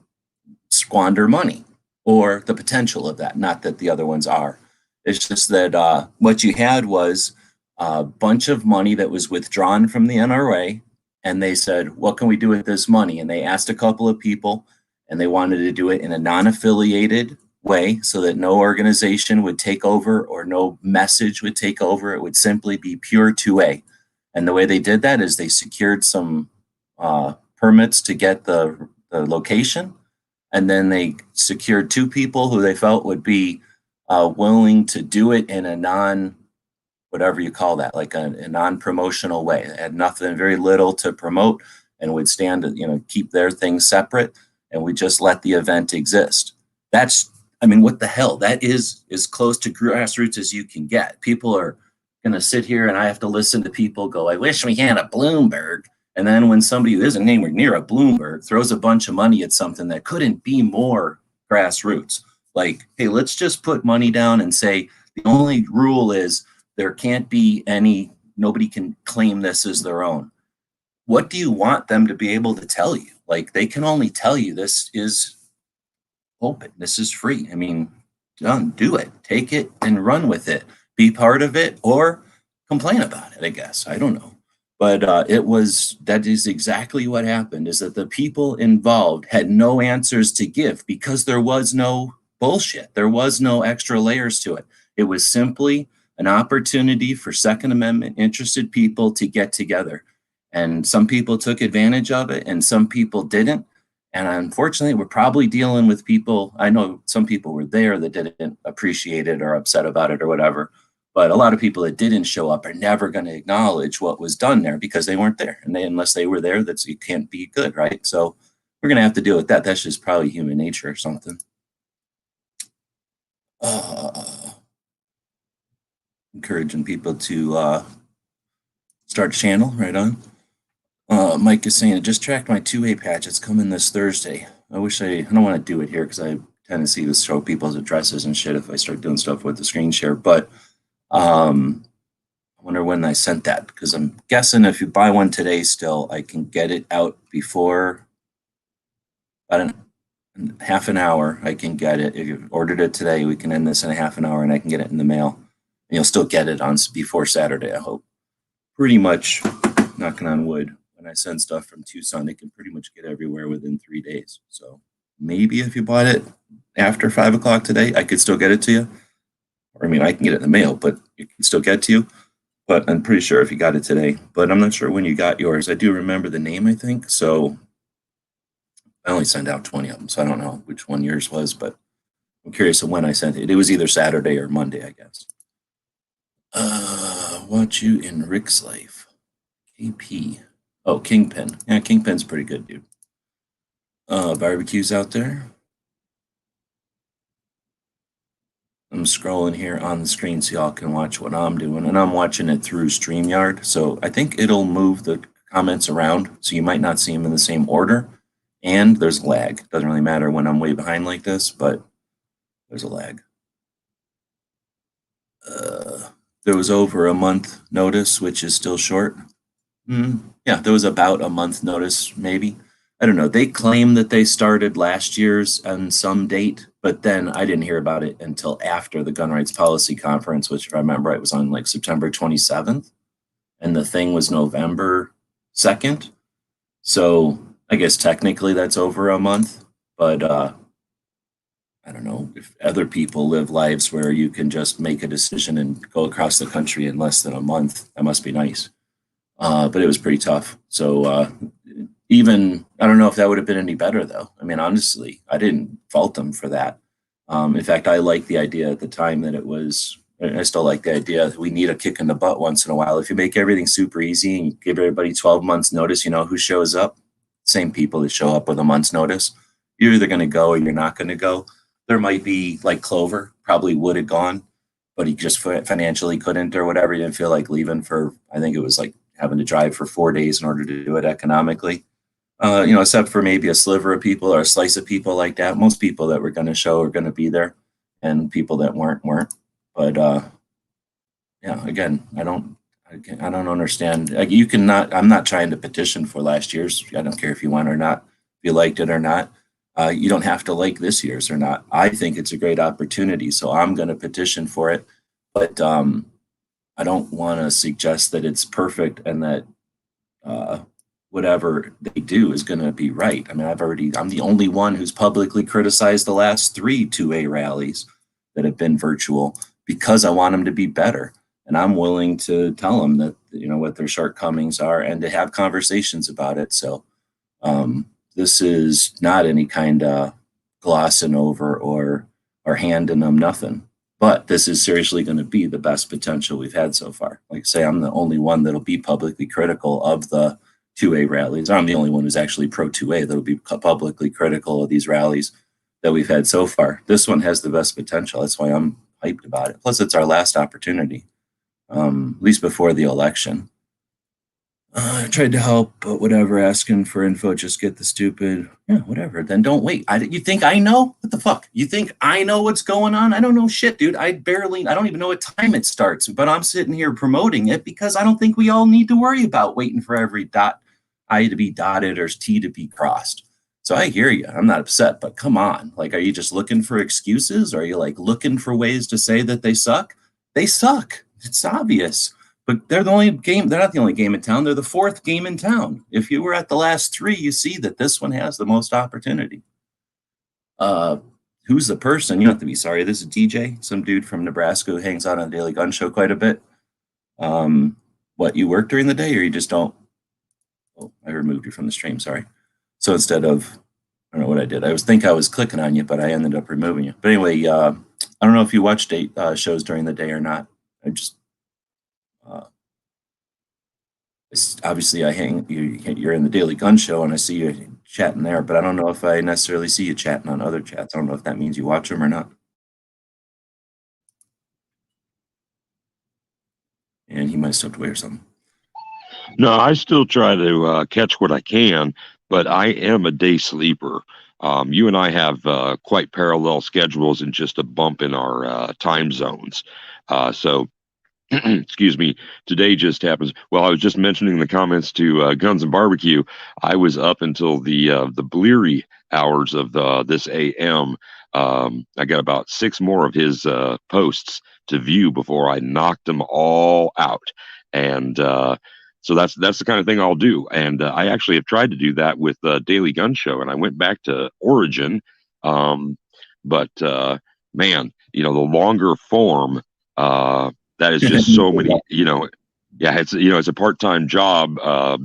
squander money, or the potential of that. Not that the other ones are. It's just that what you had was a bunch of money that was withdrawn from the NRA, and they said, what can we do with this money? And they asked a couple of people, and they wanted to do it in a non-affiliated way so that no organization would take over or no message would take over. It would simply be pure 2A. And the way they did that is they secured some permits to get the location, and then they secured 2 people who they felt would be willing to do it in a whatever you call that, like a non-promotional way. It had nothing, very little to promote, and would stand to, keep their things separate, and we just let the event exist. What the hell? That is as close to grassroots as you can get. People are going to sit here, and I have to listen to people go, I wish we had a Bloomberg. And then when somebody who isn't anywhere near a Bloomberg throws a bunch of money at something that couldn't be more grassroots, like, hey, let's just put money down and say the only rule is there can't be any, nobody can claim this as their own. What do you want them to be able to tell you? Like, they can only tell you this is open, this is free. I mean, done, do it, take it and run with it, be part of it, or complain about it, I guess. I don't know. But that is exactly what happened, is that the people involved had no answers to give because there was no bullshit. There was no extra layers to it. It was simply an opportunity for Second Amendment interested people to get together. And some people took advantage of it and some people didn't. And unfortunately, we're probably dealing with people. I know some people were there that didn't appreciate it or upset about it or whatever. But a lot of people that didn't show up are never going to acknowledge what was done there because they weren't there. And unless they were there, it can't be good, right? So we're going to have to deal with that. That's just probably human nature or something. Encouraging people to start channel, right on. Mike is saying, I just tracked my 2A patch. It's coming this Thursday. I don't want to do it here because I have a tendency to show people's addresses and shit if I start doing stuff with the screen share. But I wonder when I sent that, because I'm guessing if you buy one today still, I can get it out before about half an hour. I can get it. If you ordered it today, we can end this in a half an hour and I can get it in the mail. And you'll still get it on before Saturday, I hope. Pretty much, knocking on wood, when I send stuff from Tucson, it can pretty much get everywhere within 3 days. So maybe if you bought it after 5 o'clock today, I could still get it to you. Or, I mean, I can get it in the mail, but it can still get to you. But I'm pretty sure if you got it today. But I'm not sure when you got yours. I do remember the name, I think. So I only sent out 20 of them, so I don't know which one yours was. But I'm curious of when I sent it. It was either Saturday or Monday, I guess. Watch you in Rick's life. KP. Oh, Kingpin. Yeah, Kingpin's pretty good, dude. Barbecues out there. I'm scrolling here on the screen so y'all can watch what I'm doing, and I'm watching it through StreamYard. So I think it'll move the comments around, so you might not see them in the same order. And there's lag. Doesn't really matter when I'm way behind like this, but there's a lag. There was over a month notice, which is still short. Yeah, there was about a month notice, maybe. I don't know. They claim that they started last year's on some date, but then I didn't hear about it until after the gun rights policy conference, which if I remember right was on like September 27th. And the thing was November 2nd. So I guess technically that's over a month, but I don't know if other people live lives where you can just make a decision and go across the country in less than a month. That must be nice. But it was pretty tough. So even, I don't know if that would have been any better though. I mean, honestly, I didn't fault them for that. In fact, I liked the idea at the time that it was, I still like the idea that we need a kick in the butt once in a while. If you make everything super easy and you give everybody 12 months notice, you know who shows up? Same people that show up with a month's notice. You're either going to go or you're not going to go. There might be like Clover probably would have gone, but he just financially couldn't or whatever. He didn't feel like leaving for, I think it was like having to drive for 4 days in order to do it economically. Except for maybe a sliver of people or a slice of people like that. Most people that were going to show are going to be there, and people that weren't. But yeah, again, I don't understand. Like, you cannot. I'm not trying to petition for last year's. I don't care if you went or not, if you liked it or not. You don't have to like this year's or not. I think it's a great opportunity, so I'm going to petition for it. But I don't want to suggest that it's perfect and that whatever they do is going to be right. I mean, I'm the only one who's publicly criticized the last 3 2A rallies that have been virtual because I want them to be better. And I'm willing to tell them that, what their shortcomings are and to have conversations about it. So this is not any kind of glossing over or handing them nothing. But this is seriously going to be the best potential we've had so far. Like I say, I'm the only one that'll be publicly critical of the 2A rallies. I'm the only one who's actually pro 2A that'll be publicly critical of these rallies that we've had so far. This one has the best potential. That's why I'm hyped about it. Plus, it's our last opportunity, at least before the election. I tried to help, but whatever, asking for info, just get the stupid, yeah, whatever. Then don't wait. You think I know? What the fuck? You think I know what's going on? I don't know shit, dude. I don't even know what time it starts, but I'm sitting here promoting it because I don't think we all need to worry about waiting for every I to be dotted or T to be crossed. So I hear you. I'm not upset, but come on. Like, are you just looking for excuses? Or are you like looking for ways to say that they suck? They suck. It's obvious. But they're the only game. They're not the only game in town. They're the fourth game in town. If you were at the last three, you see that this one has the most opportunity. Uh, who's the person? You don't have to be sorry. This is DJ, some dude from Nebraska who hangs out on the Daily Gun Show quite a bit. What, you work during the day or you just don't? Oh, I removed you from the stream. Sorry. So instead of, I don't know what I did. I was clicking on you, but I ended up removing you. But anyway, I don't know if you watch shows during the day or not. I just obviously you're in the Daily Gun Show and I see you chatting there, but I don't know if I necessarily see you chatting on other chats. I don't know if that means you watch them or not. And he might have stepped away or something. No, I still try to catch what I can, but I am a day sleeper. You and I have quite parallel schedules and just a bump in our time zones. So excuse me, today just happens. Well, I was just mentioning in the comments to Guns and Barbecue. I was up until the bleary hours of this AM. I got about 6 more of his posts to view before I knocked them all out, and so that's the kind of thing I'll do. And I actually have tried to do that with Daily Gun Show, and I went back to Origin, but man, the longer form. That is just so many, yeah, it's a part-time job,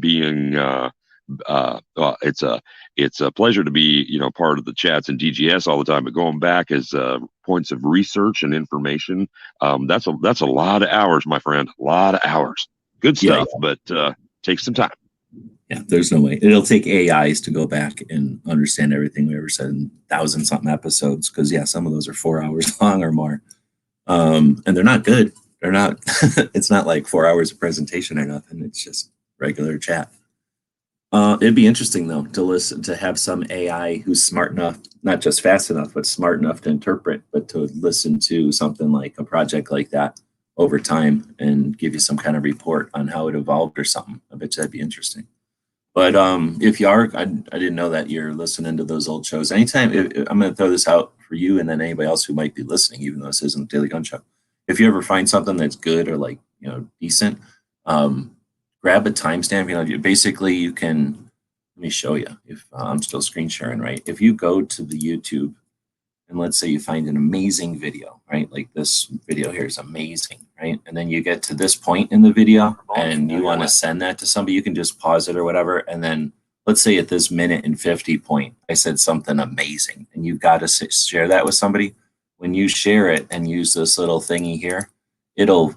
being, it's a pleasure to be, part of the chats and DGS all the time, but going back as, points of research and information, that's a lot of hours, my friend, a lot of hours. Good stuff, but, takes some time. Yeah, there's no way. It'll take AIs to go back and understand everything we ever said in 1,000-something episodes. Because some of those are 4 hours long or more. And they're not good. They're not, it's not like 4 hours of presentation or nothing. It's just regular chat. It'd be interesting though to have some AI who's smart enough, not just fast enough, but smart enough to interpret, but to listen to something like a project like that over time and give you some kind of report on how it evolved or something. I bet you that'd be interesting. But if you are, I didn't know that you're listening to those old shows. Anytime, I'm going to throw this out for you and then anybody else who might be listening, even though this isn't Daily Gun Show. If you ever find something that's good or decent, grab a timestamp. Basically you can, let me show you if I'm still screen sharing, right? If you go to the YouTube and let's say you find an amazing video, right? Like this video here is amazing, right? And then you get to this point in the video and you want to send that to somebody, you can just pause it or whatever. And then let's say at this minute and 50 point, I said something amazing and you've got to share that with somebody. When you share it and use this little thingy here, it'll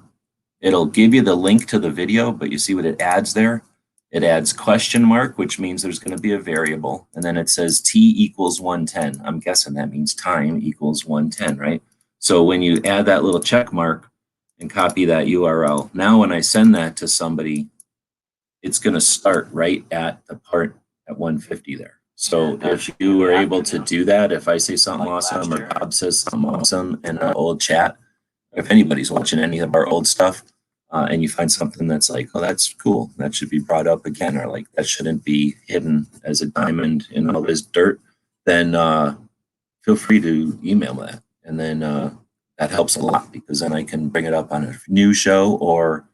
give you the link to the video, but you see what it adds there? It adds question mark, which means there's going to be a variable. And then it says T equals 110. I'm guessing that means time equals 110, right? So when you add that little check mark and copy that URL, now when I send that to somebody, it's going to start right at the part at 150 there. So if you were able to do that, if I say something awesome or Bob says something awesome in an old chat, if anybody's watching any of our old stuff, and you find something that's like, oh, that's cool, that should be brought up again, or like that shouldn't be hidden as a diamond in all this dirt, then feel free to email that. And then that helps a lot because then I can bring it up on a new show or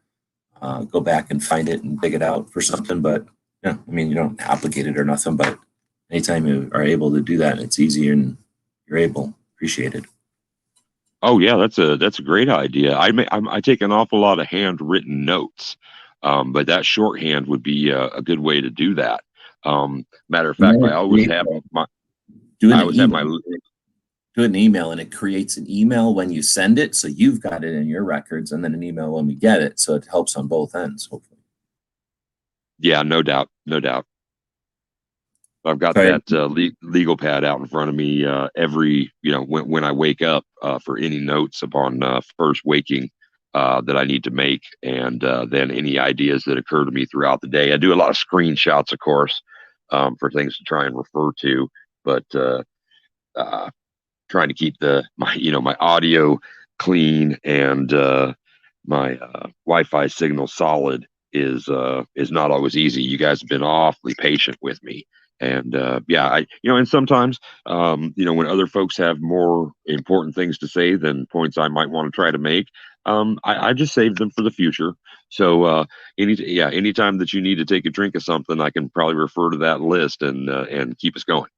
go back and find it and dig it out for something. But yeah, I mean, you don't obligate it or nothing, but anytime you are able to do that, it's easier and you're able, appreciate it. Oh yeah, that's a great idea. I take an awful lot of handwritten notes, but that shorthand would be a good way to do that. Matter of fact, I always have my. Do an email, and it creates an email when you send it, so you've got it in your records, and then an email when we get it, so it helps on both ends, hopefully. Yeah, no doubt, no doubt. I've got that legal pad out in front of me every, when I wake up for any notes upon first waking. that I need to make, and then any ideas that occur to me throughout the day. I do a lot of screenshots, of course, for things to try and refer to, but uh, trying to keep my audio clean and my Wi-Fi signal solid is not always easy. You guys have been awfully patient with me, and and sometimes when other folks have more important things to say than points I might want to try to make, I just save them for the future. So anytime that you need to take a drink of something, I can probably refer to that list and keep us going.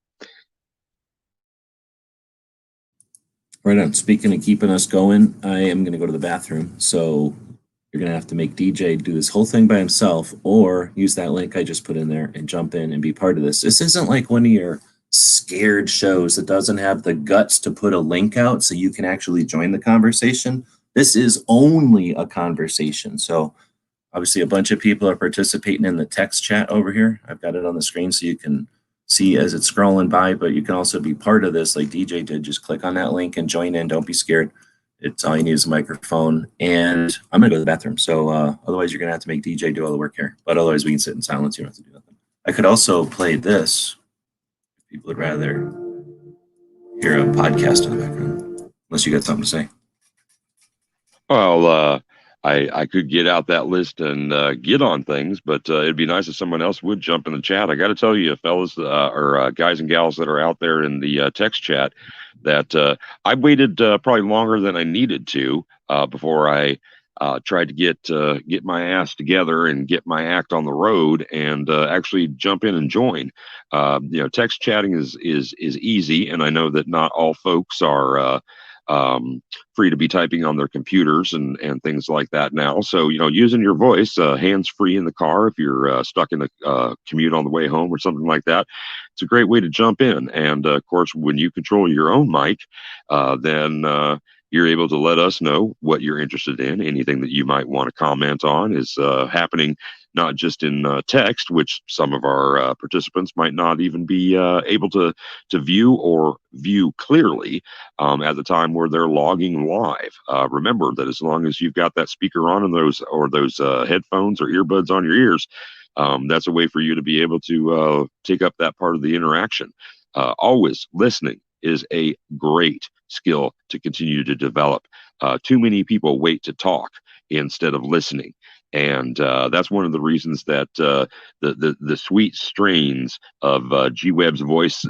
Right on. Speaking of keeping us going, I am going to go to the bathroom. So you're going to have to make DJ do this whole thing by himself or use that link I just put in there and jump in and be part of this. This isn't like one of your scared shows that doesn't have the guts to put a link out so you can actually join the conversation. This is only a conversation. So obviously a bunch of people are participating in the text chat over here. I've got it on the screen so you can see as it's scrolling by, but you can also be part of this like DJ did. Just click on that link and join in. Don't be scared. It's all you need is a microphone. And I'm going to go to the bathroom. So otherwise, you're going to have to make DJ do all the work here. But otherwise, we can sit in silence. You don't have to do nothing. I could also play this if people would rather hear a podcast in the background, unless you got something to say. Well, I could get out that list and get on things, but it'd be nice if someone else would jump in the chat. I got to tell you, fellas or guys and gals that are out there in the text chat, that I waited probably longer than I needed to before I tried to get my ass together and get my act on the road and actually jump in and join. Text chatting is easy, and I know that not all folks are free to be typing on their computers and things like that now. So, using your voice, hands free in the car, if you're stuck in a commute on the way home or something like that, it's a great way to jump in. And of course, when you control your own mic, then you're able to let us know what you're interested in. Anything that you might want to comment on is happening not just in text, which some of our participants might not even be able to view or view clearly at the time where they're logging live. Remember that as long as you've got that speaker on and those headphones or earbuds on your ears, that's a way for you to be able to take up that part of the interaction. Always listening is a great skill to continue to develop. Too many people wait to talk instead of listening. And that's one of the reasons that the sweet strains of G-Web's voice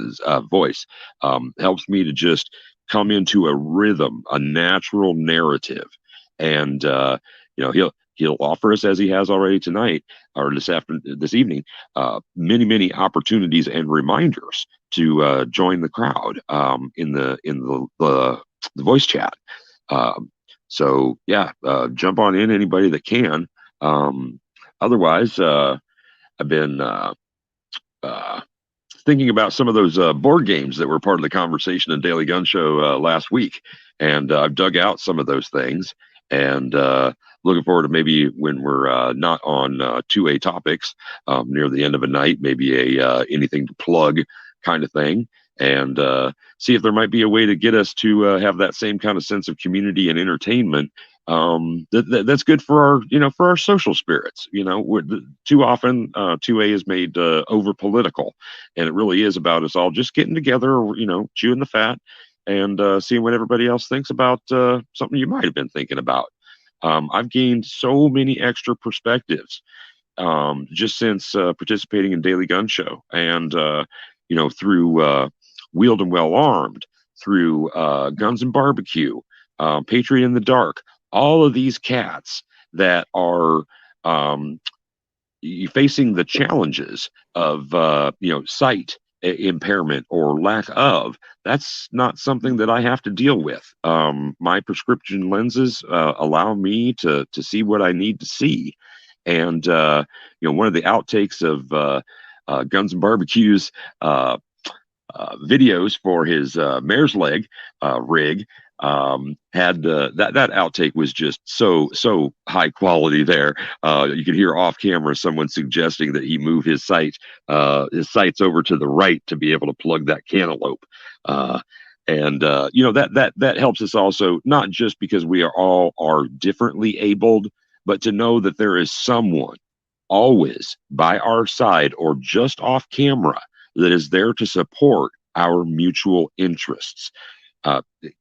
helps me to just come into a rhythm, a natural narrative. And he'll offer us, as he has already tonight or this evening, many opportunities and reminders to join the crowd in the voice chat. So jump on in, anybody that can. Otherwise, I've been thinking about some of those board games that were part of the conversation in Daily Gun Show last week, and I've dug out some of those things, and looking forward to maybe when we're not on 2A topics near the end of a night, maybe a anything to plug kind of thing, and see if there might be a way to get us to have that same kind of sense of community and entertainment. That's good for our social spirits. Too often 2A is made over political, and it really is about us all just getting together, chewing the fat and seeing what everybody else thinks about something you might have been thinking about. I've gained so many extra perspectives just since participating in Daily Gun Show, and through Wheeled and Well Armed, through Guns and Barbecue, Patriot in the Dark. All of these cats that are facing the challenges of sight impairment or lack of, that's not something that I have to deal with. My prescription lenses allow me to see what I need to see. And one of the outtakes of Guns and Barbecue's videos for his mare's leg rig had that outtake was just so high quality there. You could hear off camera someone suggesting that he move his sights over to the right to be able to plug that cantaloupe. And that helps us also, not just because we are differently abled, but to know that there is someone always by our side or just off camera that is there to support our mutual interests.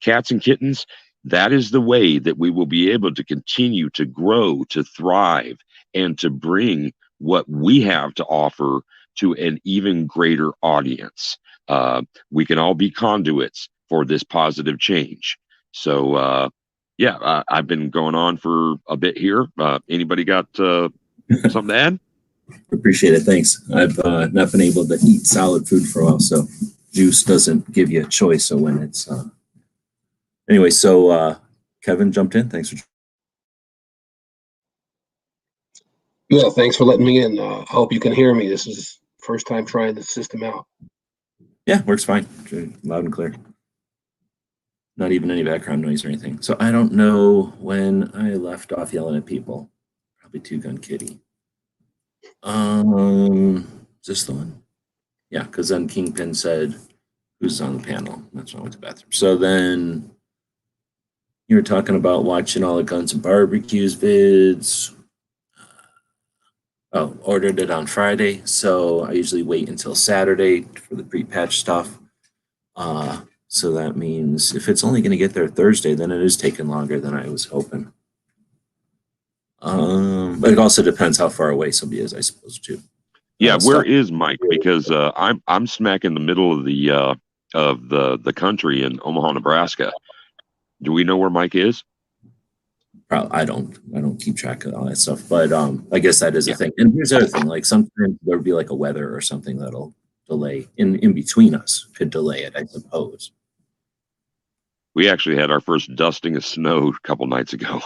Cats and kittens, that is the way that we will be able to continue to grow, to thrive, and to bring what we have to offer to an even greater audience. We can all be conduits for this positive change. So, I've been going on for a bit here. Anybody got something to add? Appreciate it. Thanks. I've not been able to eat solid food for a while, so juice doesn't give you a choice. So when it's anyway, so Kevin jumped in. Thanks for. Yeah, thanks for letting me in. I hope you can hear me. This is first time trying the system out. Yeah, works fine. Loud and clear. Not even any background noise or anything. So I don't know when I left off yelling at people. Probably Two Gun Kitty. Is this the one? Yeah, because then Kingpin said, "Who's on the panel?" That's when I went to the bathroom. So then you were talking about watching all the Guns and Barbecues vids. Oh, ordered it on Friday, so I usually wait until Saturday for the pre-patch stuff. So that means if it's only going to get there Thursday, then it is taking longer than I was hoping. But it also depends how far away somebody is, I suppose, too. Yeah, where is Mike? Because I'm smack in the middle of the country in Omaha, Nebraska. Do we know where Mike is? I don't keep track of all that stuff, but I guess that is a thing. And here's the other thing: like sometimes there'll be like a weather or something that'll delay in between us, could delay it, I suppose. We actually had our first dusting of snow a couple nights ago.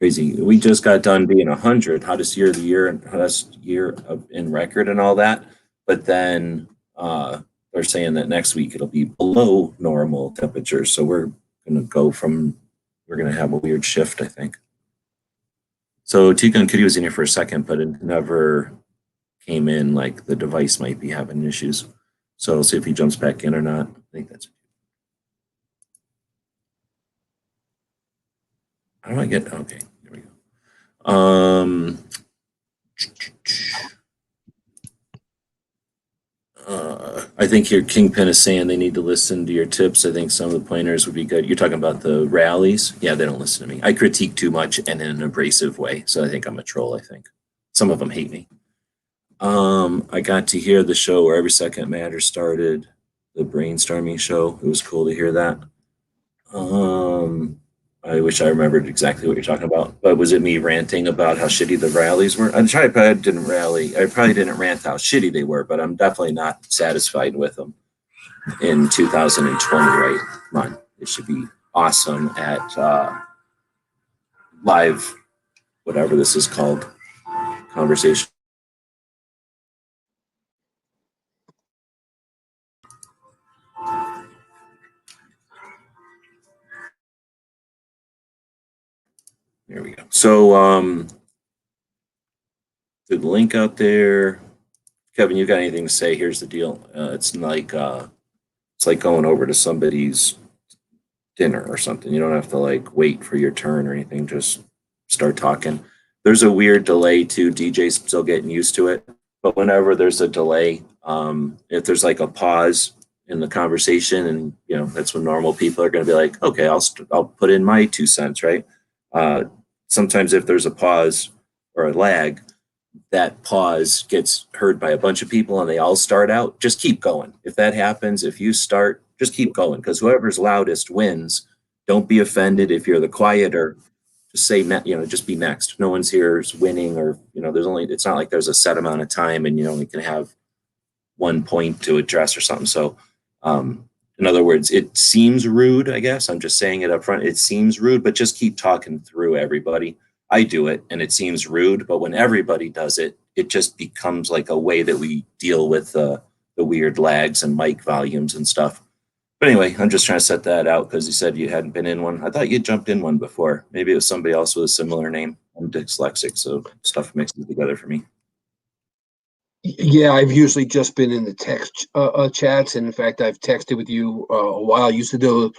Crazy. We just got done being 100, hottest year of the year and hottest year in record and all that. But then they're saying that next week it'll be below normal temperatures. So we're going to have a weird shift, I think. So Tika and Kitty was in here for a second, but it never came in. Like the device might be having issues. So we'll see if he jumps back in or not. I think that's. How do I get? Okay, there we go. I think your Kingpin is saying they need to listen to your tips. I think some of the pointers would be good. You're talking about the rallies. Yeah, they don't listen to me. I critique too much and in an abrasive way. So I think I'm a troll, I think. Some of them hate me. I got to hear the show where Every Second Matters started, the brainstorming show. It was cool to hear that. I wish I remembered exactly what you're talking about, but was it me ranting about how shitty the rallies were? I probably didn't rant how shitty they were, but I'm definitely not satisfied with them in 2020, right? Come on, it should be awesome at live, whatever this is called, conversation. There we go. So, the link out there. Kevin, you got anything to say? Here's the deal. It's like going over to somebody's dinner or something. You don't have to like wait for your turn or anything. Just start talking. There's a weird delay too. DJ's still getting used to it. But whenever there's a delay, if there's like a pause in the conversation, and that's when normal people are going to be like, okay, I'll put in my 2 cents, right? Sometimes if there's a pause or a lag, that pause gets heard by a bunch of people and they all start out. Just keep going. If that happens, if you start, just keep going, because whoever's loudest wins. Don't be offended if you're the quieter. Just say, just be next. No one's here is winning, or it's not like there's a set amount of time and you only can have 1 point to address or something. So in other words, it seems rude, I guess. I'm just saying it up front. It seems rude, but just keep talking through everybody. I do it and it seems rude, but when everybody does it, it just becomes like a way that we deal with the weird lags and mic volumes and stuff. But anyway, I'm just trying to set that out because you said you hadn't been in one. I thought you jumped in one before. Maybe it was somebody else with a similar name. I'm dyslexic, so stuff mixes together for me. Yeah, I've usually just been in the text chats, and in fact, I've texted with you a while. Used to do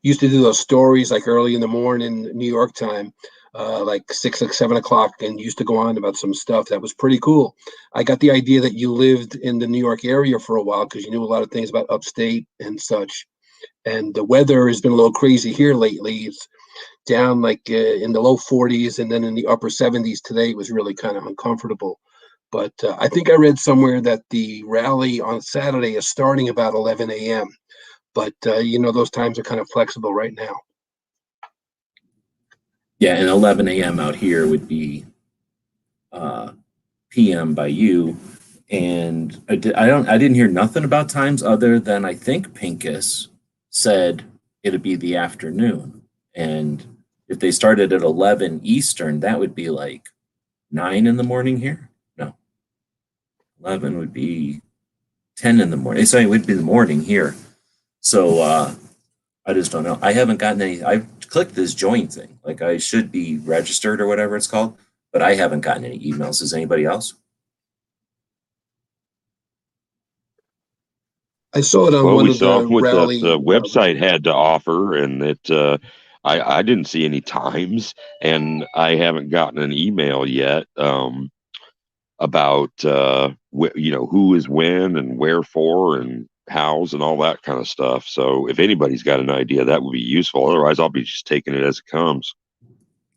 those stories like early in the morning, New York time, like 6 or 7 o'clock, and used to go on about some stuff that was pretty cool. I got the idea that you lived in the New York area for a while because you knew a lot of things about upstate and such. And the weather has been a little crazy here lately. It's down like in the low 40s and then in the upper 70s today. It was really kind of uncomfortable. But I think I read somewhere that the rally on Saturday is starting about 11 a.m. But those times are kind of flexible right now. Yeah, and 11 a.m. out here would be p.m. by you. And I didn't hear nothing about times other than I think Pincus said it'd be the afternoon. And if they started at 11 Eastern, that would be like 9 in the morning here. No, 11 would be 10 in the morning. Sorry, it would be the morning here. So I just don't know. I haven't gotten any. I've clicked this join thing. Like I should be registered or whatever it's called, but I haven't gotten any emails. Is anybody else? I saw it on Well, one we of saw the what the rally. website had to offer, and I didn't see any times, and I haven't gotten an email yet about who is when and where for and hows and all that kind of stuff. So if anybody's got an idea, that would be useful. Otherwise, I'll be just taking it as it comes.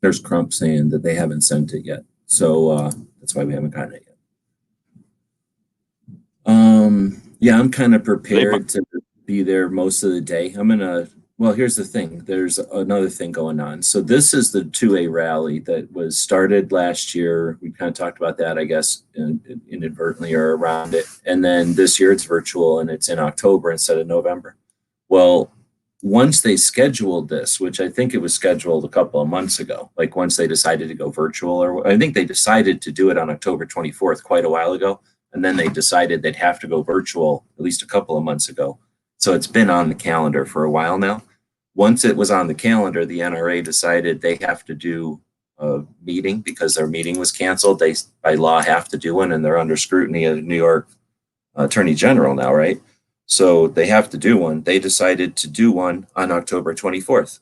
There's Crump saying that they haven't sent it yet, so that's why we haven't gotten it yet. Yeah, I'm kind of prepared to be there most of the day. Well, here's the thing. There's another thing going on. So this is the 2A rally that was started last year. We kind of talked about that, I guess, inadvertently or around it. And then this year it's virtual and it's in October instead of November. Well, once they scheduled this, which I think it was scheduled a couple of months ago, like once they decided to go virtual, or I think they decided to do it on October 24th quite a while ago. And then they decided they'd have to go virtual at least a couple of months ago. So it's been on the calendar for a while now. Once it was on the calendar, the NRA decided they have to do a meeting because their meeting was canceled. They, by law, have to do one, and they're under scrutiny of the New York Attorney General now, right? So they have to do one. They decided to do one on October 24th,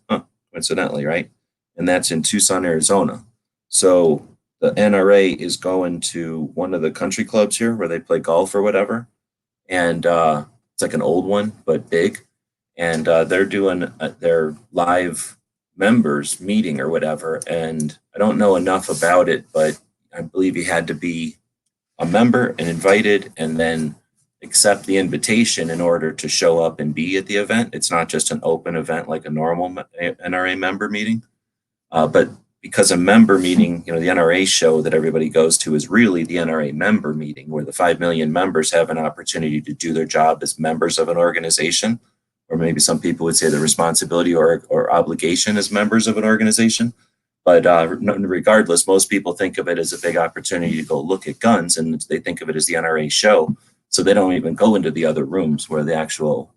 coincidentally, right? And that's in Tucson, Arizona. So the NRA is going to one of the country clubs here where they play golf or whatever. And it's like an old one, but big. And they're doing their live members meeting or whatever. And I don't know enough about it, but I believe you had to be a member and invited and then accept the invitation in order to show up and be at the event. It's not just an open event like a normal NRA member meeting. But because a member meeting, the NRA show that everybody goes to is really the NRA member meeting where the 5 million members have an opportunity to do their job as members of an organization, or maybe some people would say the responsibility or obligation as members of an organization. But regardless, most people think of it as a big opportunity to go look at guns, and they think of it as the NRA show. So they don't even go into the other rooms where the actual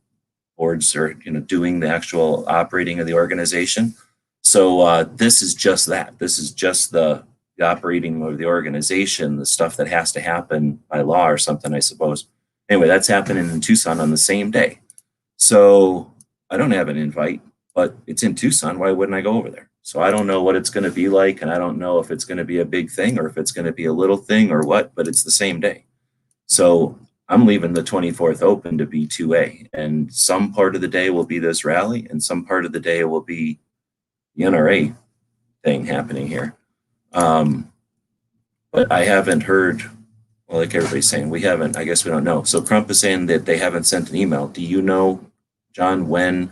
boards are, doing the actual operating of the organization. So this is just that. This is just the operating of the organization, the stuff that has to happen by law or something, I suppose. Anyway, that's happening in Tucson on the same day. So I don't have an invite, but it's in Tucson. Why wouldn't I go over there? So I don't know what it's going to be like, and I don't know if it's going to be a big thing or if it's going to be a little thing or what, but it's the same day. So I'm leaving the 24th open to be 2A, and some part of the day will be this rally, and some part of the day will be the NRA thing happening here. But I haven't heard, well, like everybody's saying, I guess we don't know. So Crump is saying that they haven't sent an email. Do you know, John, when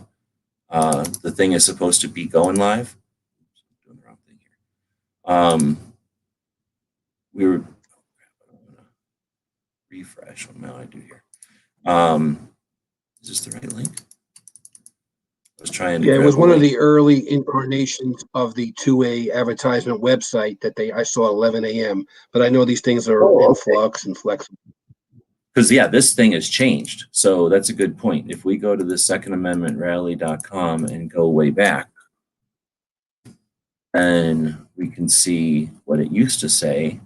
the thing is supposed to be going live? Doing the wrong thing here. We were, refresh. What now I do here? Is this the right link? I was trying to. Yeah, it was one of link. the early incarnations of the 2A advertisement website that I saw at 11 a.m. But I know these things are in flux and flexible. Because, yeah, this thing has changed. So that's a good point. If we go to the secondamendmentrally.com and go way back, and we can see what it used to say.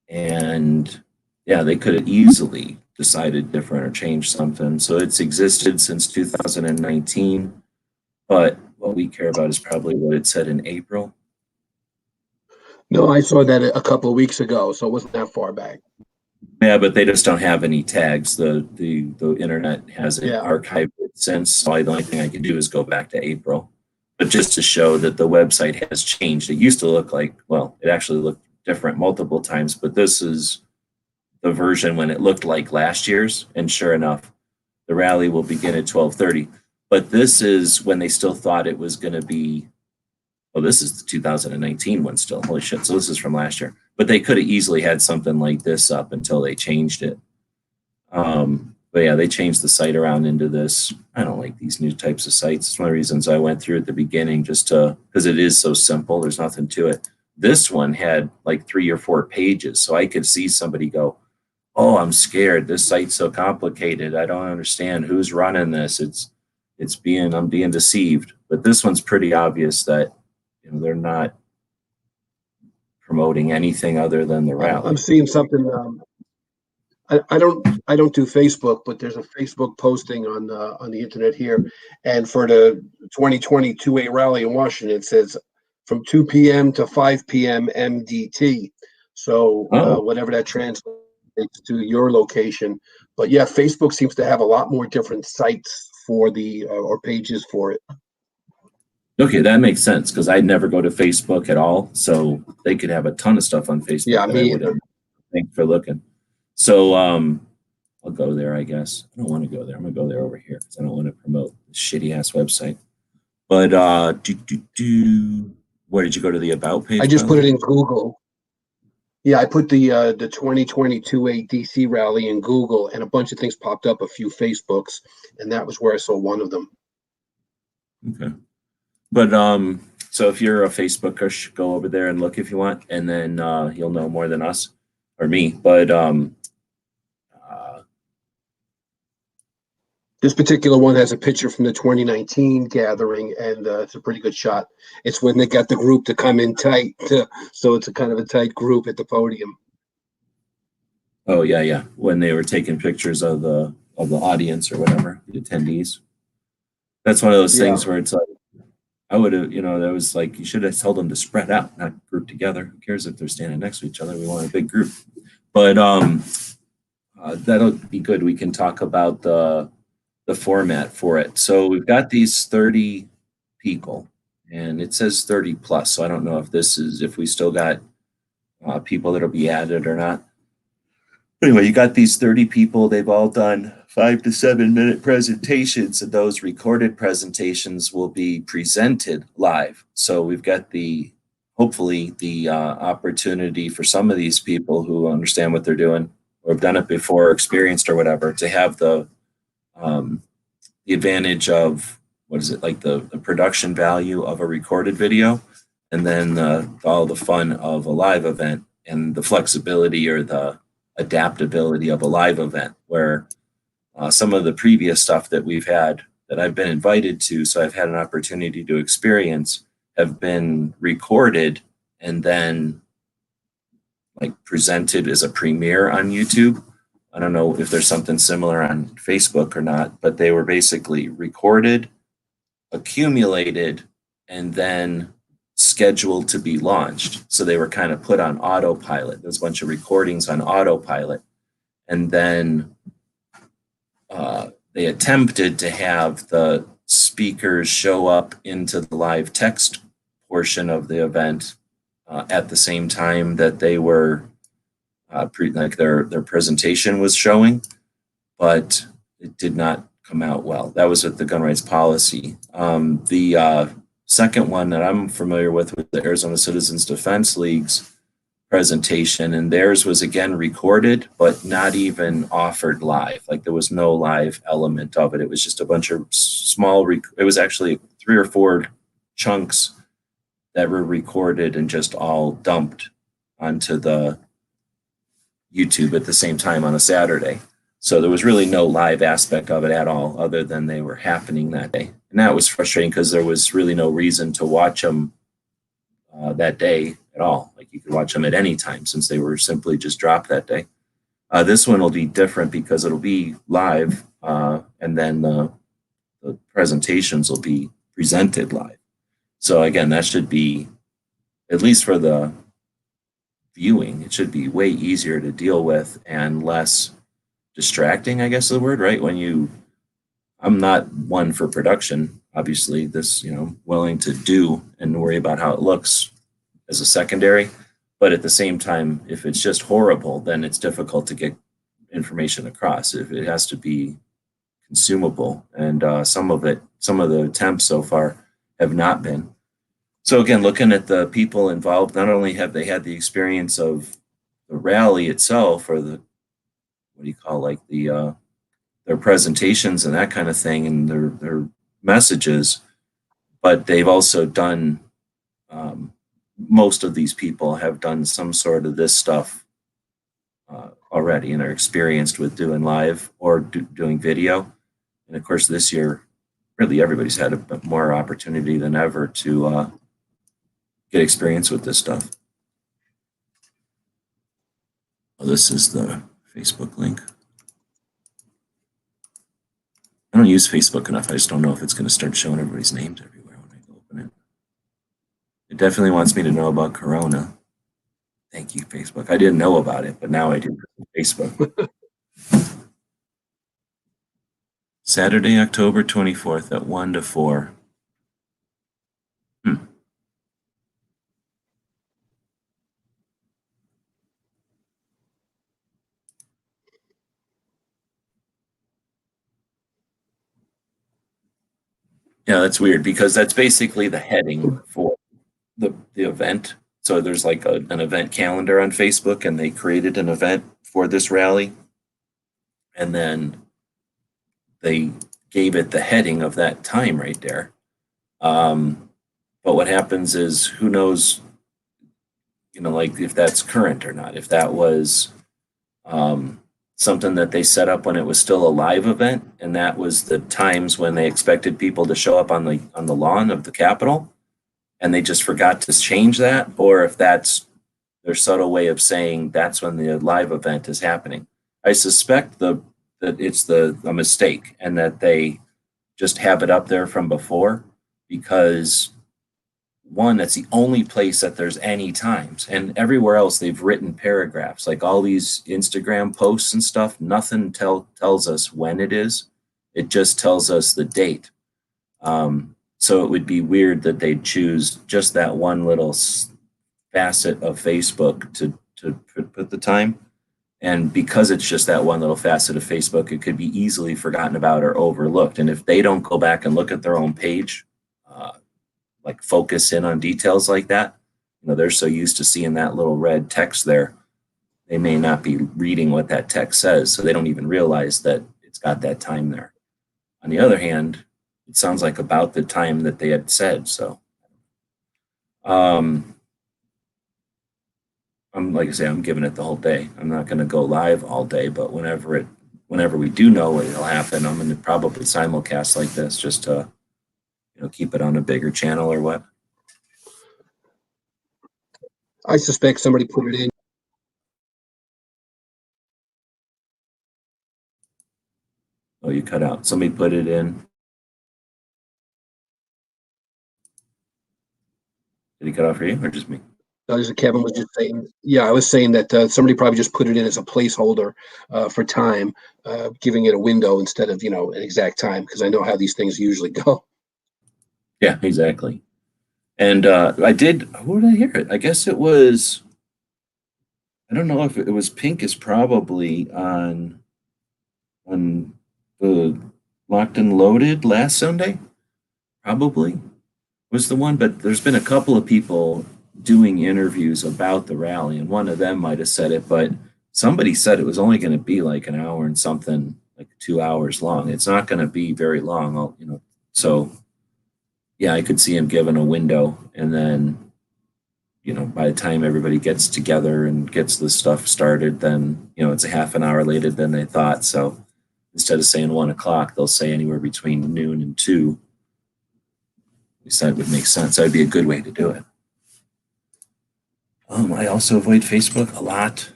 And yeah, they could have easily decided different or changed something. So it's existed since 2019, but what we care about is probably what it said in April. No, I saw that a couple of weeks ago, so it wasn't that far back. Yeah, but they just don't have any tags. The internet has it Yeah. archived since. So the only thing I can do is go back to April. But just to show that the website has changed. It used to look like, well, it actually looked different multiple times, but this is the version when it looked like last year's. And sure enough, the rally will begin at 12:30. But this is when they still thought it was going to be. Oh, this is the 2019 one still. Holy shit! So this is from last year. But they could have easily had something like this up until they changed it. But yeah, they changed the site around into this. I don't like these new types of sites. It's one of the reasons I went through at the beginning, just to, because it is so simple. There's nothing to it. This one had like 3 or 4 pages, so I could see somebody go, "Oh, I'm scared. This site's so complicated. I don't understand who's running this. I'm being deceived." But this one's pretty obvious that they're not promoting anything other than the rally. I'm seeing something. I don't do Facebook, but there's a Facebook posting on the internet here, and for the 2020 2A rally in Washington, it says from 2 p.m. to 5 p.m. MDT. So whatever that translates to your location, but yeah, Facebook seems to have a lot more different sites for the or pages for it. Okay, that makes sense because I never go to Facebook at all, so they could have a ton of stuff on Facebook. Yeah, that me I either. wouldn't. Thanks for looking. So I'll go there, I guess. I don't want to go there. I'm gonna go there over here because I don't want to promote this shitty ass website. But where did you go to the about page? I just put it in Google. Yeah, I put the 2022 DC rally in Google, and a bunch of things popped up, a few Facebooks, and that was where I saw one of them. Okay. But so if you're a Facebooker, go over there and look if you want, and then you'll know more than us or me. But this particular one has a picture from the 2019 gathering, and it's a pretty good shot. It's when they got the group to come in tight, so it's a kind of a tight group at the podium. Oh yeah, when they were taking pictures of the audience or whatever, the attendees. That's one of those things where it's like, I would have, that was like, you should have told them to spread out, not group together. Who cares if they're standing next to each other? We want a big group. But that'll be good. We can talk about the format for it. So we've got these 30 people, and it says 30 plus. So I don't know if we still got people that'll be added or not. Anyway, you got these 30 people. They've all done 5 to 7 minute presentations, and those recorded presentations will be presented live. So we've got hopefully the opportunity for some of these people who understand what they're doing or have done it before, experienced or whatever, to have the advantage of, like the production value of a recorded video, and then all the fun of a live event and the flexibility or the adaptability of a live event, where some of the previous stuff that we've had that I've been invited to, so I've had an opportunity to experience, have been recorded and then like presented as a premiere on YouTube. I don't know if there's something similar on Facebook or not, but they were basically recorded, accumulated, and then scheduled to be launched. So they were kind of put on autopilot. There's a bunch of recordings on autopilot. And then they attempted to have the speakers show up into the live text portion of the event at the same time that they were their presentation was showing, but it did not come out well. That was with the gun rights policy. The second one that I'm familiar with was the Arizona Citizens Defense League's presentation, and theirs was again recorded, but not even offered live. Like there was no live element of it. It was just a bunch of small, it was actually 3 or 4 chunks that were recorded and just all dumped onto the YouTube at the same time on a Saturday. So there was really no live aspect of it at all, other than they were happening that day. And that was frustrating because there was really no reason to watch them that day at all. Like you could watch them at any time since they were simply just dropped that day. This one will be different because it'll be live, and then the presentations will be presented live. So again, that should be, at least for the viewing, it should be way easier to deal with and less distracting, I guess is the word, right? I'm not one for production, obviously. This, willing to do and worry about how it looks as a secondary. But at the same time, if it's just horrible, then it's difficult to get information across. If it has to be consumable, and some of the attempts so far have not been. So again, looking at the people involved, not only have they had the experience of the rally itself, or the, what do you call, like their presentations and that kind of thing, and their messages, but they've also done, most of these people have done some sort of this stuff already and are experienced with doing live or doing video. And of course, this year, really everybody's had a more opportunity than ever to get experience with this stuff. Well, this is the Facebook link. I don't use Facebook enough. I just don't know if it's going to start showing everybody's names everywhere when I go open it. It definitely wants me to know about Corona. Thank you, Facebook. I didn't know about it, but now I do. Facebook. Saturday, October 24th at 1 to 4. Yeah, that's weird because that's basically the heading for the event. So there's like an event calendar on Facebook, and they created an event for this rally. And then they gave it the heading of that time right there. But what happens is, who knows, like if that's current or not, if that was something that they set up when it was still a live event, and that was the times when they expected people to show up on the lawn of the Capitol, and they just forgot to change that, or if that's their subtle way of saying that's when the live event is happening. I suspect that it's a mistake, and that they just have it up there from before, because one, that's the only place that there's any times, and everywhere else they've written paragraphs, like all these Instagram posts and stuff. Nothing tells us when it is. It just tells us the date. So it would be weird that they'd choose just that one little facet of Facebook to put the time. And because it's just that one little facet of Facebook, it could be easily forgotten about or overlooked. And if they don't go back and look at their own page, like focus in on details like that, they're so used to seeing that little red text there, they may not be reading what that text says, so they don't even realize that it's got that time there. On the other hand, it sounds like about the time that they had said. So I'm, like I say, I'm giving it the whole day. I'm not going to go live all day, but whenever we do know it'll happen, I'm going to probably simulcast like this, just to keep it on a bigger channel or what. I suspect somebody put it in. Oh, you cut out. Somebody put it in. Did he cut off for you or just me? Kevin was just saying. Yeah, I was saying that somebody probably just put it in as a placeholder for time, giving it a window instead of an exact time, because I know how these things usually go. Yeah, exactly. And I did. Who did I hear it? I guess it was. I don't know if it was Pincus, probably on the Locked and Loaded last Sunday. Probably was the one, but there's been a couple of people doing interviews about the rally, and one of them might have said it, but somebody said it was only going to be like an hour and something, like 2 hours long. It's not going to be very long, So yeah, I could see him given a window, and then by the time everybody gets together and gets this stuff started, then it's a half an hour later than they thought. So instead of saying 1 o'clock, they'll say anywhere between noon and 2. We said it would make sense. That would be a good way to do it. I also avoid Facebook a lot.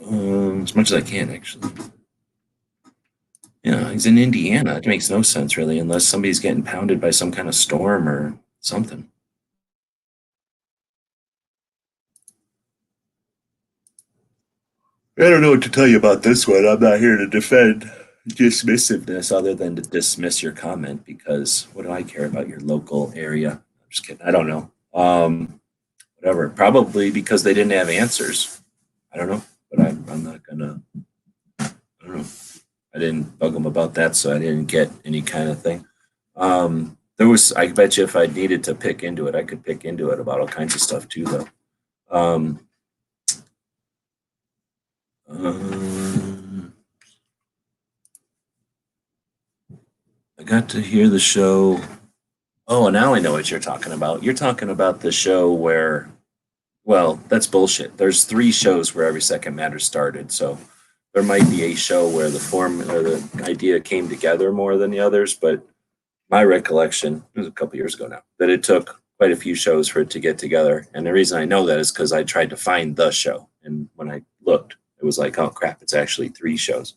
As much as I can, actually. Yeah, he's in Indiana. It makes no sense, really, unless somebody's getting pounded by some kind of storm or something. I don't know what to tell you about this one. I'm not here to defend dismissiveness other than to dismiss your comment because what do I care about your local area? I'm just kidding. I don't know. Whatever. Probably because they didn't have answers. I don't know. But I'm not going to, I don't know. I didn't bug them about that, so I didn't get any kind of thing. There was, I bet you if I needed to pick into it, I could pick into it about all kinds of stuff too, though. I got to hear the show. Oh, now I know what you're talking about. You're talking about the show where, well, that's bullshit. There's 3 shows where Every Second Matters started, so there might be a show where the form or the idea came together more than the others, but my recollection, it was a couple years ago now, that it took quite a few shows for it to get together. And the reason I know that is because I tried to find the show. And when I looked, it was like, oh crap, it's actually 3 shows.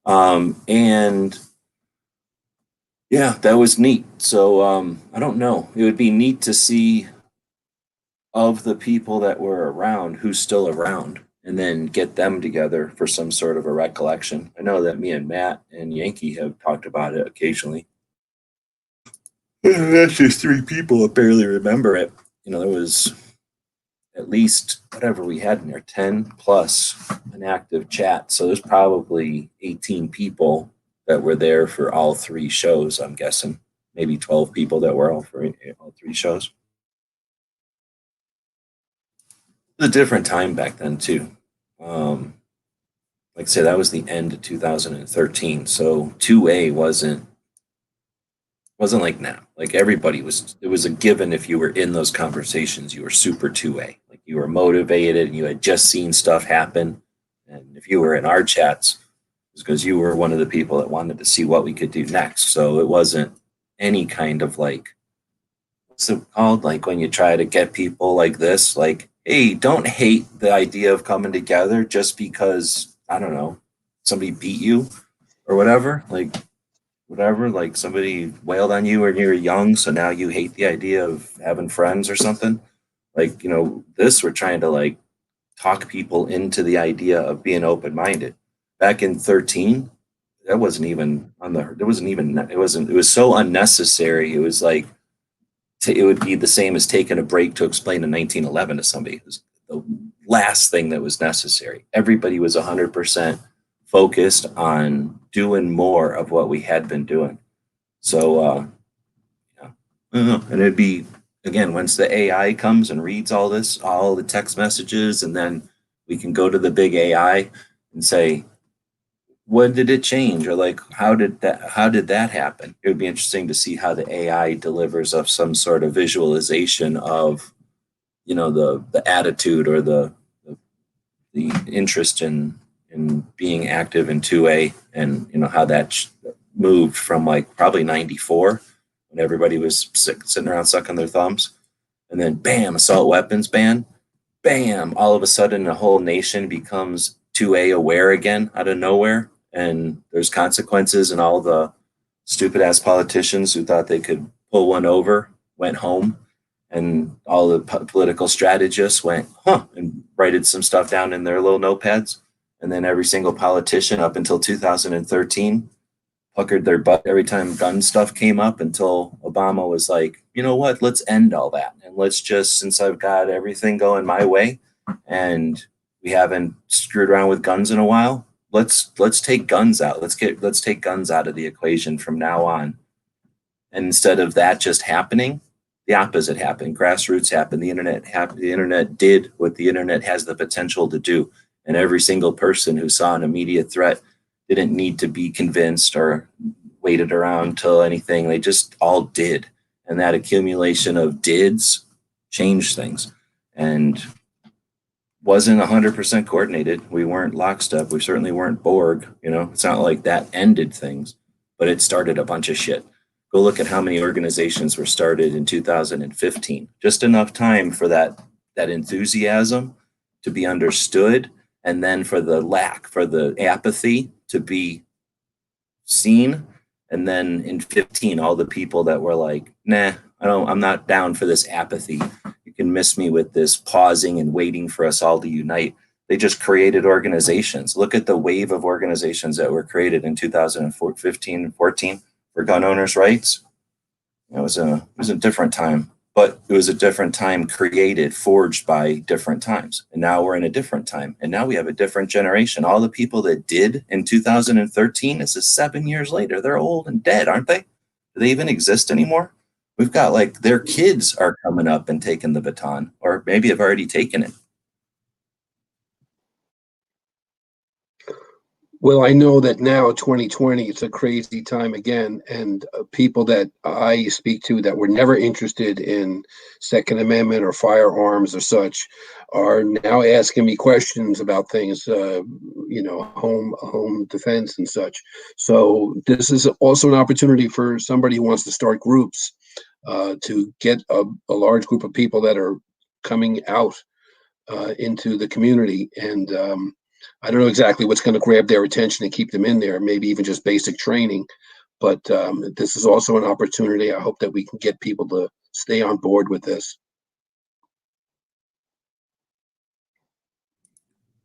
And yeah, that was neat. So I don't know. It would be neat to see of the people that were around who's still around and then get them together for some sort of a recollection. I know that me and Matt and Yankee have talked about it occasionally. That's just 3 people that barely remember it. You know, there was at least whatever we had in there, 10 plus an active chat. So there's probably 18 people that were there for all 3 shows, I'm guessing. Maybe 12 people that were all for all 3 shows. It was a different time back then, too. Like I said, that was the end of 2013. So 2A wasn't like now. Like everybody was, it was a given if you were in those conversations, you were super 2A. Like you were motivated and you had just seen stuff happen. And if you were in our chats, it's because you were one of the people that wanted to see what we could do next. So it wasn't any kind of like, what's it called? Like when you try to get people like this, like, hey, don't hate the idea of coming together just because, I don't know, somebody beat you or whatever. Like, whatever, like somebody wailed on you when you were young, so now you hate the idea of having friends or something. Like, you know, this we're trying to like talk people into the idea of being open minded. Back in 13, that wasn't even on the. There wasn't even. It wasn't. It was so unnecessary. It was like it would be the same as taking a break to explain a 1911 to somebody. It was the last thing that was necessary. Everybody was 100% focused on doing more of what we had been doing. So, yeah. And it'd be, again, once the AI comes and reads all this, all the text messages, and then we can go to the big AI and say, when did it change? Or like, how did that happen? It would be interesting to see how the AI delivers of some sort of visualization of, you know, the attitude or the interest in being active in 2A, and you know how that moved from like probably 94 when everybody was sitting around sucking their thumbs, and then bam, assault weapons ban, bam, all of a sudden the whole nation becomes 2A aware again out of nowhere, and there's consequences, and all the stupid ass politicians who thought they could pull one over went home, and all the political strategists went, and writed some stuff down in their little notepads. And then every single politician up until 2013 puckered their butt every time gun stuff came up until Obama was like, you know what, let's end all that. And let's just, since I've got everything going my way and we haven't screwed around with guns in a while, let's take guns out. Let's take guns out of the equation from now on. And instead of that just happening, the opposite happened. Grassroots happened. The internet happened. The internet did what the internet has the potential to do. And every single person who saw an immediate threat didn't need to be convinced or waited around till anything. They just all did. And that accumulation of dids changed things and wasn't 100% coordinated. We weren't lockstep. We certainly weren't Borg. You know, it's not like that ended things, but it started a bunch of shit. Go look at how many organizations were started in 2015. Just enough time for that enthusiasm to be understood and then for the apathy to be seen. And then in 15, all the people that were like, nah, I'm not down for this apathy. You can miss me with this pausing and waiting for us all to unite. They just created organizations. Look at the wave of organizations that were created in 2015 and 14 for gun owners' rights. It was a different time, but it was a different time created, forged by different times. And now we're in a different time. And now we have a different generation. All the people that did in 2013, this is 7 years later. They're old and dead, aren't they? Do they even exist anymore? We've got like their kids are coming up and taking the baton, or maybe have already taken it. Well, I know that now, 2020, it's a crazy time again, and people that I speak to that were never interested in Second Amendment or firearms or such are now asking me questions about things, home defense and such. So this is also an opportunity for somebody who wants to start groups to get a large group of people that are coming out into the community. And I don't know exactly what's going to grab their attention and keep them in there, maybe even just basic training. But this is also an opportunity. I hope that we can get people to stay on board with this.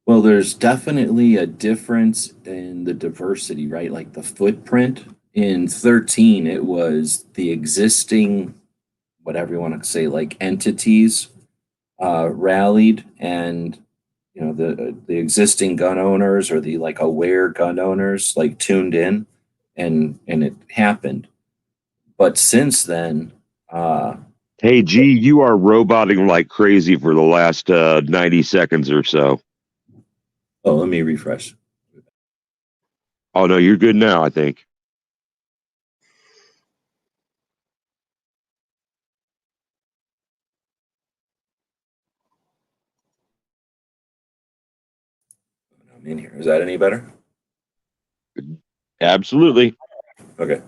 Well, there's definitely a difference in the diversity, right? Like the footprint in 13, it was the existing, whatever you want to say, like entities rallied, and the existing gun owners or the like aware gun owners like tuned in, and it happened. But since then, Hey, G, you are roboting like crazy for the last 90 seconds or so. oh, let me refresh. Oh, no, you're good now, I think. I'm in here. Is that any better? Absolutely. Okay.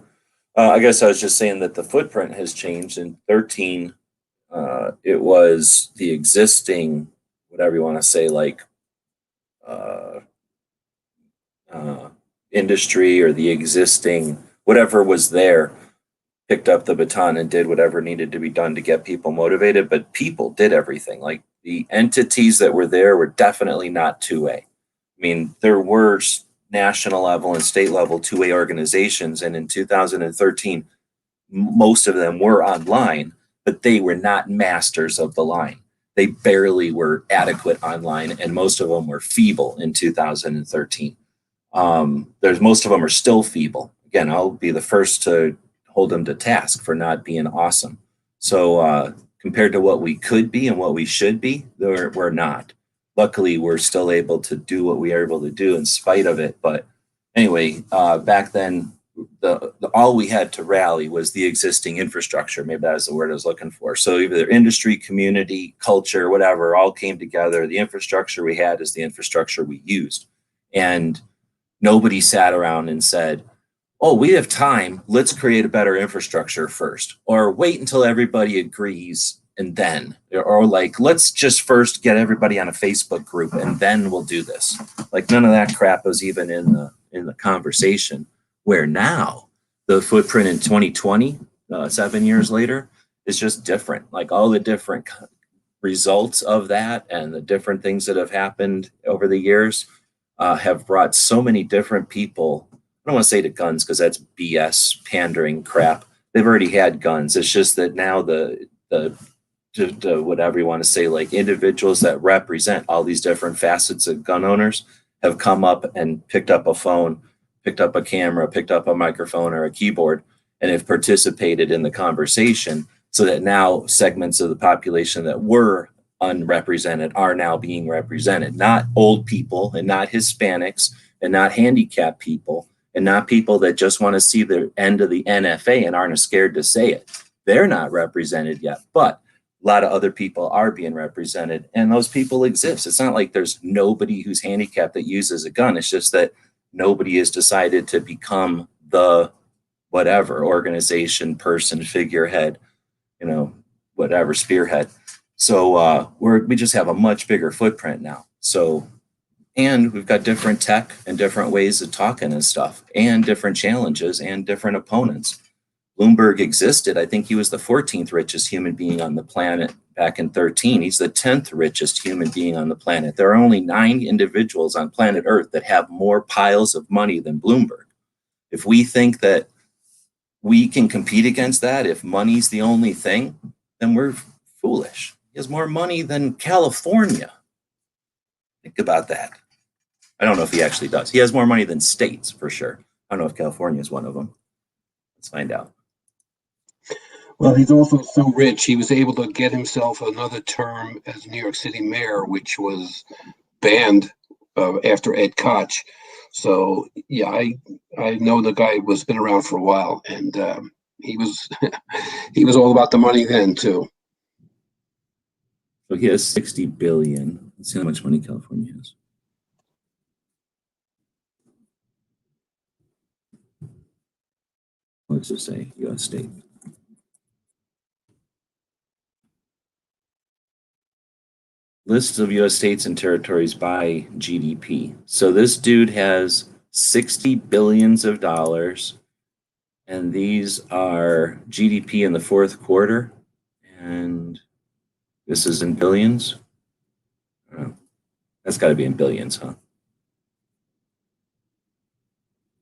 I guess I was just saying that the footprint has changed. In 13, it was the existing, whatever you want to say, like uh, industry or the existing, whatever was there, picked up the baton and did whatever needed to be done to get people motivated. But people did everything. Like the entities that were there were definitely not 2A. I mean, there were national level and state level 2A organizations. And in 2013, most of them were online, but they were not masters of the line. They barely were adequate online, and most of them were feeble in 2013. There's most of them are still feeble. Again, I'll be the first to hold them to task for not being awesome. So compared to what we could be and what we should be, we're not. Luckily, we're still able to do what we are able to do in spite of it. But anyway, back then, the all we had to rally was the existing infrastructure. Maybe that's the word I was looking for. So either industry, community, culture, whatever, all came together. The infrastructure we had is the infrastructure we used. And nobody sat around and said, oh, we have time, let's create a better infrastructure first, or wait until everybody agrees and then, or like, let's just first get everybody on a Facebook group and then we'll do this. Like none of that crap was even in the conversation, where now the footprint in 2020, 7 years later, is just different. Like all the different results of that and the different things that have happened over the years have brought so many different people. I don't want to say to guns because that's BS pandering crap. They've already had guns. It's just that now the whatever you want to say, like individuals that represent all these different facets of gun owners have come up and picked up a phone, picked up a camera, picked up a microphone or a keyboard, and have participated in the conversation, so that now segments of the population that were unrepresented are now being represented. Not old people and not Hispanics and not handicapped people and not people that just want to see the end of the NFA and aren't scared to say it. They're not represented yet, but a lot of other people are being represented, and those people exist. It's not like there's nobody who's handicapped that uses a gun. It's just that nobody has decided to become the whatever organization, person, figurehead, whatever, spearhead. So we just have a much bigger footprint now. So And we've got different tech and different ways of talking and stuff, and different challenges and different opponents. Bloomberg existed. I think he was the 14th richest human being on the planet back in 13. He's the 10th richest human being on the planet. There are only 9 individuals on planet Earth that have more piles of money than Bloomberg. If we think that we can compete against that, if money's the only thing, then we're foolish. He has more money than California. Think about that. I don't know if he actually does. He has more money than states, for sure. I don't know if California is one of them. Let's find out. Well, he's also so rich, he was able to get himself another term as New York City mayor, which was banned after Ed Koch. So, yeah, I know the guy was been around for a while, and he was he was all about the money then too. So he has 60 billion. Let's see how much money California has. Let's just say U.S. state. List of U.S. states and territories by GDP. So this dude has 60 billions of dollars, and these are GDP in the fourth quarter, and this is in billions. Oh, that's got to be in billions, huh?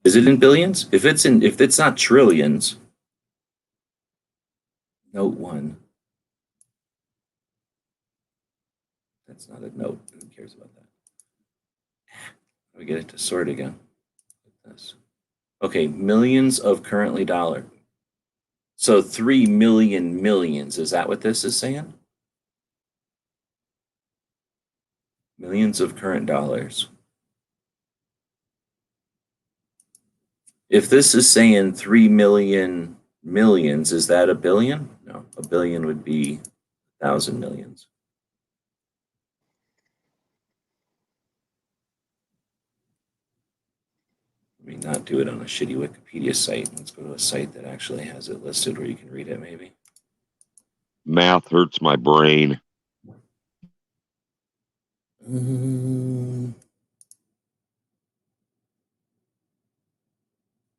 Is it in billions? If it's not trillions, note 1. That's not a note. Who cares about that? We get it to sort again. Like this. Okay, millions of currently dollar. So 3 million millions. Is that what this is saying? Millions of current dollars. If this is saying 3 million millions, is that a billion? No, a billion would be 1,000 millions. Let me not do it on a shitty Wikipedia site. Let's go to a site that actually has it listed where you can read it, maybe. Math hurts my brain.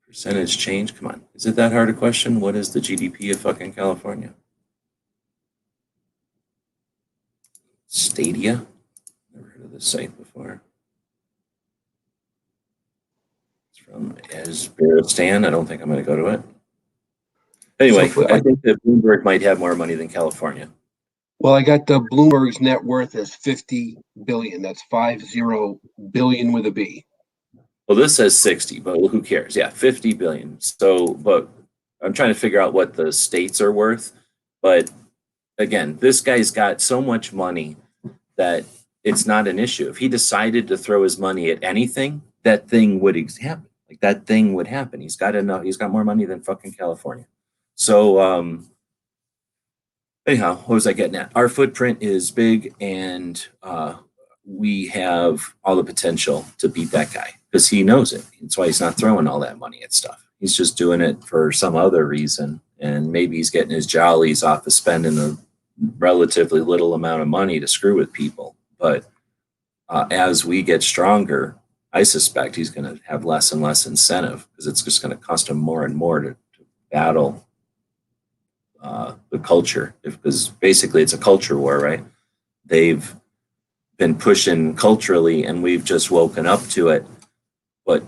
Percentage change? Come on. Is it that hard a question? What is the GDP of fucking California? Stadia? Never heard of this site before. It's from Stan. I don't think I'm going to go to it. Anyway, So, I think that Bloomberg might have more money than California. well, I got the Bloomberg's net worth as 50 billion. That's 50 billion with a B. Well, this says 60, but who cares? Yeah, 50 billion. So, but I'm trying to figure out what the states are worth. But again, this guy's got so much money that it's not an issue. If he decided to throw his money at anything, that thing would happen. Like that thing would happen. He's got enough. He's got more money than fucking California. So, anyhow, what was I getting at? Our footprint is big, and we have all the potential to beat that guy because he knows it. That's why he's not throwing all that money at stuff. He's just doing it for some other reason, and maybe he's getting his jollies off of spending a relatively little amount of money to screw with people. But as we get stronger, I suspect he's going to have less and less incentive because it's just going to cost him more and more to battle the culture, because basically it's a culture war, right? They've been pushing culturally, and we've just woken up to it. But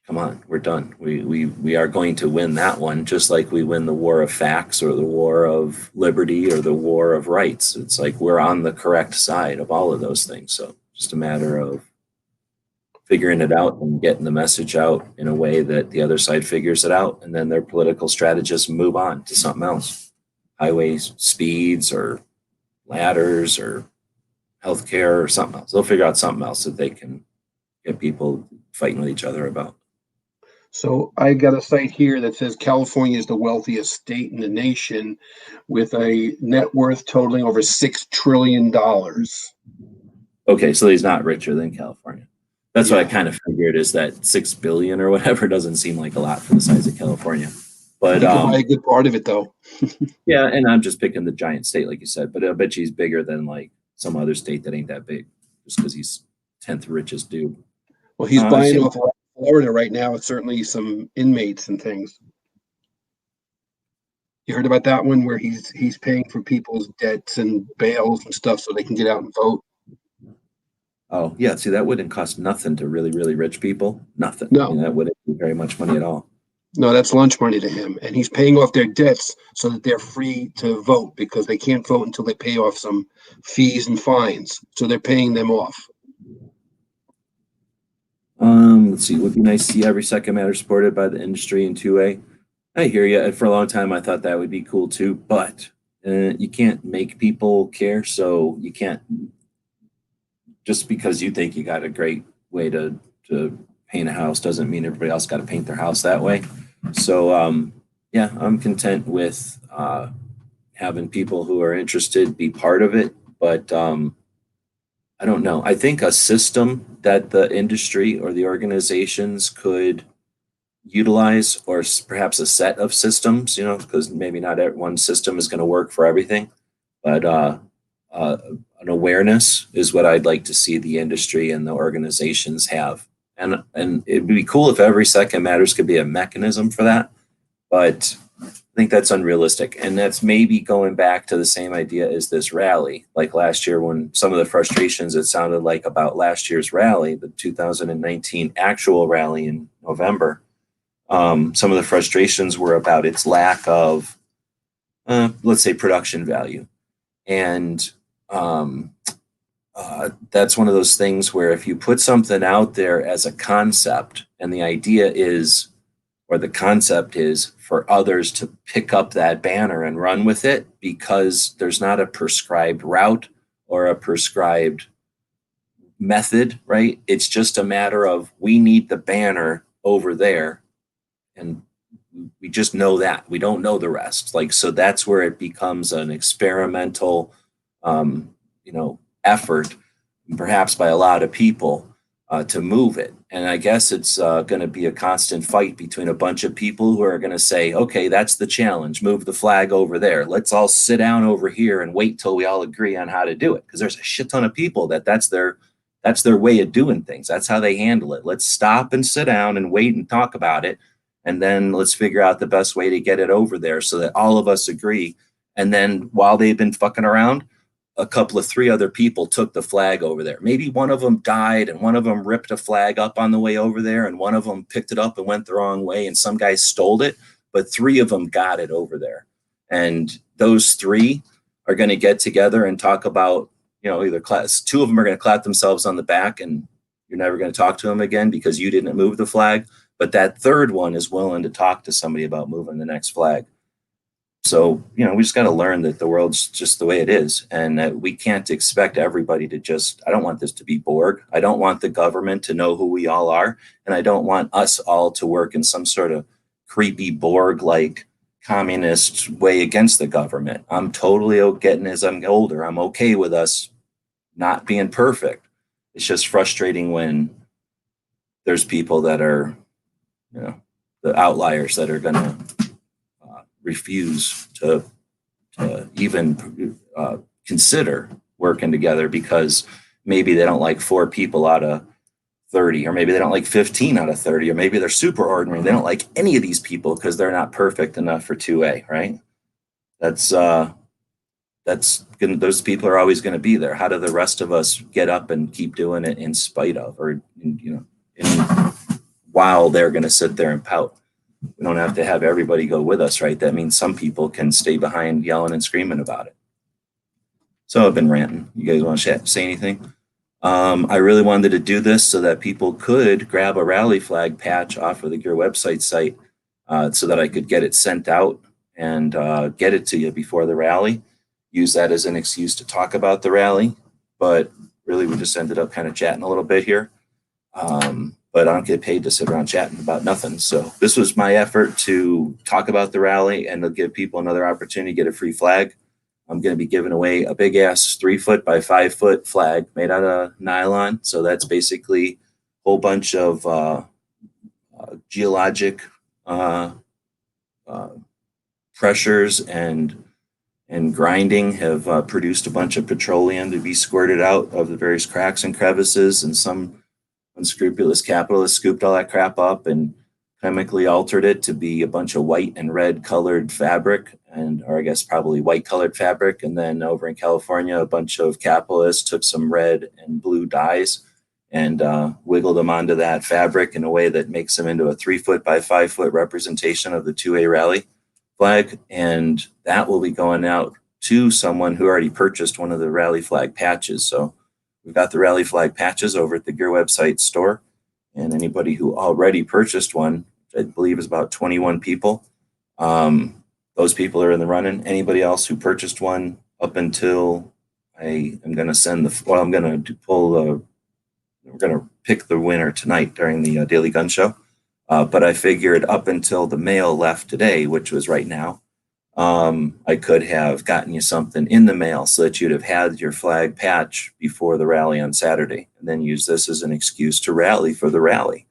come on, we're done. We are going to win that one, just like we win the war of facts or the war of liberty or the war of rights. It's like we're on the correct side of all of those things. So just a matter of figuring it out and getting the message out in a way that the other side figures it out, and then their political strategists move on to something else. Highways, speeds, or ladders, or healthcare, or something else. They'll figure out something else that they can get people fighting with each other about. So I got a site here that says California is the wealthiest state in the nation with a net worth totaling over $6 trillion. Okay, so he's not richer than California. That's what I kind of figured, is that 6 billion or whatever doesn't seem like a lot for the size of California. But you can buy a good part of it, though. Yeah, and I'm just picking the giant state, like you said, but I bet he's bigger than like some other state that ain't that big, just because he's 10th richest dude. Well, he's I've buying seen- off Florida right now. It's certainly some inmates and things. You heard about that one where he's paying for people's debts and bails and stuff so they can get out and vote. Oh, yeah. See, that wouldn't cost nothing to really, really rich people. Nothing. No, That wouldn't be very much money at all. no, that's lunch money to him, and he's paying off their debts so that they're free to vote because they can't vote until they pay off some fees and fines. So they're paying them off. Let's see. It would be nice to see every second matter supported by the industry in 2A. I hear you. For a long time, I thought that would be cool too, but you can't make people care. So you can't, just because you think you got a great way to paint a house doesn't mean everybody else got to paint their house that way. So yeah, I'm content with having people who are interested be part of it, but I don't know. I think a system that the industry or the organizations could utilize, or perhaps a set of systems, because maybe not one system is going to work for everything, but an awareness is what I'd like to see the industry and the organizations have. And it'd be cool if every second matters could be a mechanism for that, but I think that's unrealistic. And that's maybe going back to the same idea as this rally, like last year when some of the frustrations it sounded like about last year's rally, the 2019 actual rally in November. Some of the frustrations were about its lack of, let's say, production value. And that's one of those things where if you put something out there as a concept and the idea is, or the concept is for others to pick up that banner and run with it because there's not a prescribed route or a prescribed method, right? It's just a matter of we need the banner over there. And we just know that. We don't know the rest. So that's where it becomes an experimental, effort, perhaps by a lot of people, to move it. And I guess it's going to be a constant fight between a bunch of people who are going to say, okay, that's the challenge. Move the flag over there. Let's all sit down over here and wait till we all agree on how to do it. Because there's a shit ton of people that's their way of doing things. That's how they handle it. Let's stop and sit down and wait and talk about it. And then let's figure out the best way to get it over there so that all of us agree. And then while they've been fucking around, a couple of 3 other people took the flag over there. Maybe one of them died and one of them ripped a flag up on the way over there and one of them picked it up and went the wrong way and some guy stole it, but 3 of them got it over there. And those 3 are going to get together and talk about, either 2 of them are going to clap themselves on the back and you're never going to talk to them again because you didn't move the flag. But that 3rd one is willing to talk to somebody about moving the next flag. So, we just got to learn that the world's just the way it is and that we can't expect everybody to I don't want this to be Borg. I don't want the government to know who we all are. And I don't want us all to work in some sort of creepy Borg-like communist way against the government. I'm totally getting as I'm older. I'm okay with us not being perfect. It's just frustrating when there's people that are, the outliers that are going to refuse to even consider working together because maybe they don't like 4 people out of 30, or maybe they don't like 15 out of 30, or maybe they're super ordinary. They don't like any of these people because they're not perfect enough for 2A, right? Those people are always going to be there. How do the rest of us get up and keep doing it in spite of, or while they're going to sit there and pout? We don't have to have everybody go with us, right? That means some people can stay behind yelling and screaming about it. So I've been ranting. You guys want to say anything? I really wanted to do this so that people could grab a rally flag patch off of the Gear website site so that I could get it sent out and get it to you before the rally. Use that as an excuse to talk about the rally. But really, we just ended up kind of chatting a little bit here. But I don't get paid to sit around chatting about nothing. So this was my effort to talk about the rally and to give people another opportunity to get a free flag. I'm going to be giving away a big ass 3-foot by 5-foot flag made out of nylon. So that's basically a whole bunch of geologic pressures and and grinding have produced a bunch of petroleum to be squirted out of the various cracks and crevices, and some unscrupulous capitalists scooped all that crap up and chemically altered it to be a bunch of white and red colored fabric, or I guess probably white colored fabric. And then over in California, a bunch of capitalists took some red and blue dyes and wiggled them onto that fabric in a way that makes them into a 3 foot by 5 foot representation of the 2A rally flag. And that will be going out to someone who already purchased one of the rally flag patches. So we've got the rally flag patches over at the Gear website store. And anybody who already purchased one, which I believe is about 21 people, those people are in the running. Anybody else who purchased one up until I am going to send I'm going to we're going to pick the winner tonight during the Daily Gun Show. But I figured up until the mail left today, which was right now, I could have gotten you something in the mail so that you'd have had your flag patch before the rally on Saturday, and then use this as an excuse to rally for the rally.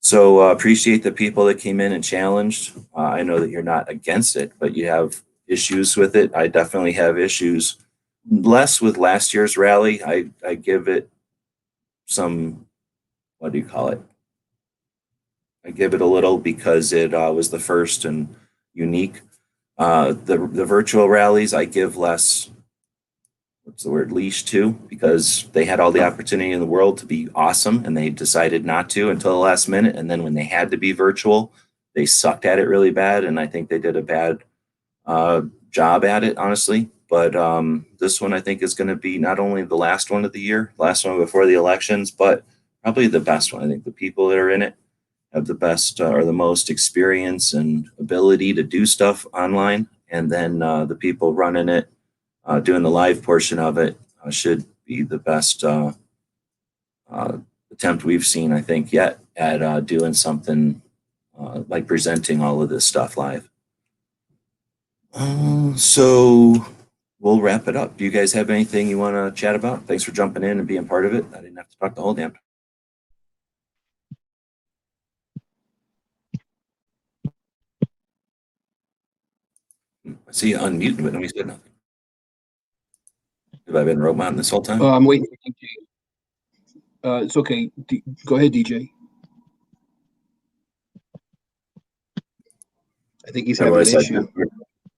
So appreciate the people that came in and challenged. I know that you're not against it, but you have issues with it. I definitely have issues, less with last year's rally. I give it some, what do you call it? I give it a little because it was the first and unique. The virtual rallies, I give less, what's the word, leash to, because they had all the opportunity in the world to be awesome and they decided not to until the last minute. And then when they had to be virtual, they sucked at it really bad. And I think they did a bad job at it, honestly. But this one I think is going to be not only the last one of the year, last one before the elections, but probably the best one. I think the people that are in it have the best or the most experience and ability to do stuff online. And then the people running it, doing the live portion of it, should be the best attempt we've seen, I think, yet at doing something like presenting all of this stuff live. So we'll wrap it up. Do you guys have anything you want to chat about? Thanks for jumping in and being part of it. I didn't have to talk the whole damn time. I see you unmuting, but nobody said nothing. Have I been roboting this whole time? I'm waiting for DJ. It's okay. Go ahead, DJ. I think he's having an issue.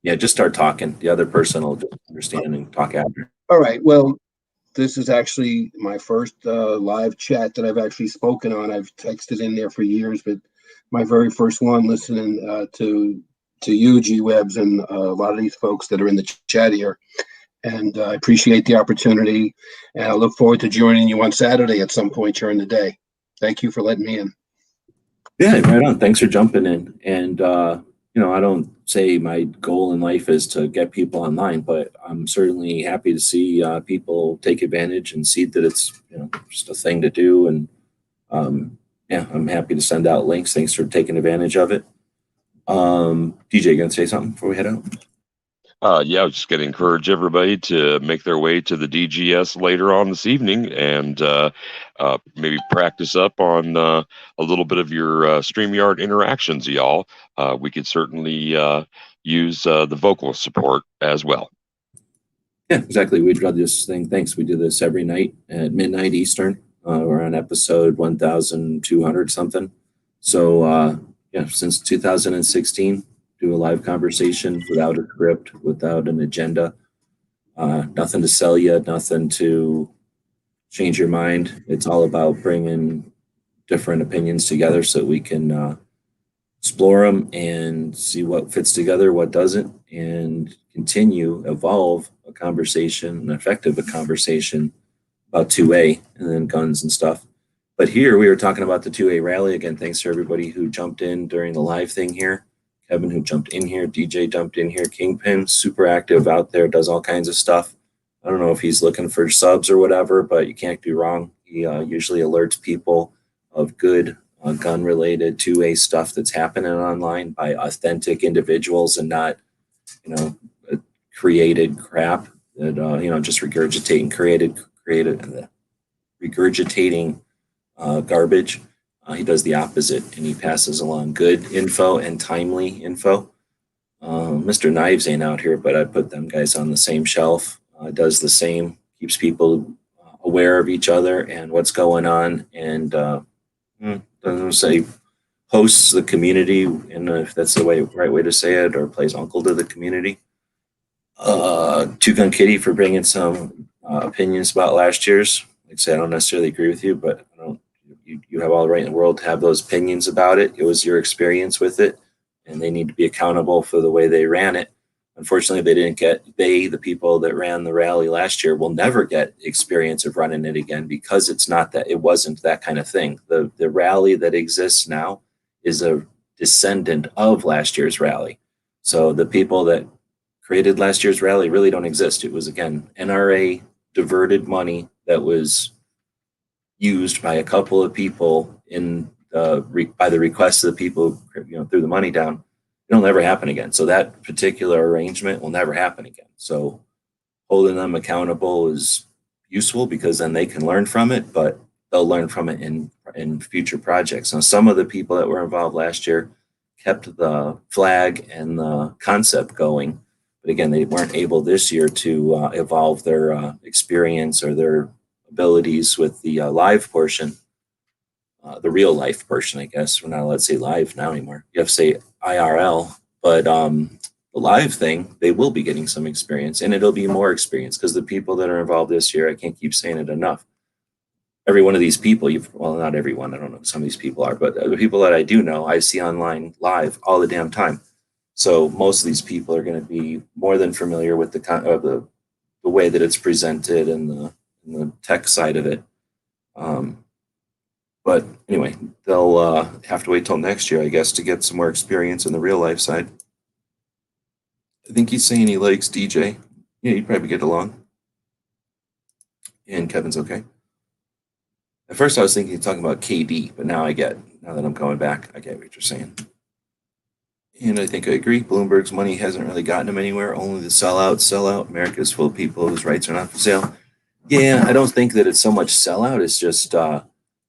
Yeah, just start talking. The other person will just understand and talk after. All right. Well, this is actually my first live chat that I've actually spoken on. I've texted in there for years, but my very first one listening to you, G-Webs, and a lot of these folks that are in the chat here. And I appreciate the opportunity. And I look forward to joining you on Saturday at some point during the day. Thank you for letting me in. Yeah, right on. Thanks for jumping in. And, I don't say my goal in life is to get people online, but I'm certainly happy to see people take advantage and see that it's, just a thing to do. And I'm happy to send out links. Thanks for taking advantage of it. DJ, you gonna say something before we head out? Yeah, I was just going to encourage everybody to make their way to the DGS later on this evening and maybe practice up on a little bit of your StreamYard interactions, y'all. We could certainly use the vocal support as well. Yeah, exactly. We'd run this thing. Thanks. We do this every night at midnight Eastern. We're on episode 1200 something. So, since 2016. Do a live conversation without a script, without an agenda, nothing to sell you, nothing to change your mind. It's all about bringing different opinions together so that we can explore them and see what fits together, what doesn't, and evolve a conversation, an effective conversation about 2A and then guns and stuff. But here we were talking about the 2A rally. Again, thanks to everybody who jumped in during the live thing here. Kevin, who jumped in here, DJ jumped in here, Kingpin, super active out there, does all kinds of stuff. I don't know if he's looking for subs or whatever, but you can't do wrong. He usually alerts people of good gun-related 2A stuff that's happening online by authentic individuals and not, created crap that, just regurgitating garbage. He does the opposite, and he passes along good info and timely info. Mr. Knives ain't out here, but I put them guys on the same shelf. Does the same, keeps people aware of each other and what's going on, and doesn't say hosts the community, and if that's the right way to say it, or plays uncle to the community. Two Gun Kitty for bringing some opinions about last year's. Like I said, I don't necessarily agree with you, but I don't. You have all the right in the world to have those opinions about it. It was your experience with it, and they need to be accountable for the way they ran it. Unfortunately, they didn't get, the people that ran the rally last year will never get experience of running it again, because it wasn't that kind of thing. The rally that exists now is a descendant of last year's rally. So the people that created last year's rally really don't exist. It was, again, NRA diverted money that was used by a couple of people by the request of the people who threw the money down. It'll never happen again. So that particular arrangement will never happen again. So holding them accountable is useful, because then they can learn from it, but they'll learn from it in future projects. Now, some of the people that were involved last year kept the flag and the concept going, but again, they weren't able this year to evolve their experience or their abilities with the live portion, the real life portion, I guess. We're not allowed to say live now anymore. You have to say IRL, but the live thing, they will be getting some experience, and it'll be more experience, because the people that are involved this year, I can't keep saying it enough. Every one of these people, well, not everyone, I don't know who some of these people are, but the people that I do know, I see online live all the damn time. So most of these people are going to be more than familiar with the way that it's presented and the tech side of it. But anyway, they'll have to wait till next year, I guess, to get some more experience in the real life side. I think he's saying he likes DJ. Yeah, you'd probably get along. And Kevin's okay. At first I was thinking talking about KD, but now that I'm going back, I get what you're saying. And I think I agree. Bloomberg's money hasn't really gotten him anywhere. Only the sellout. America's full of people whose rights are not for sale. Yeah, I don't think that it's so much sellout. It's just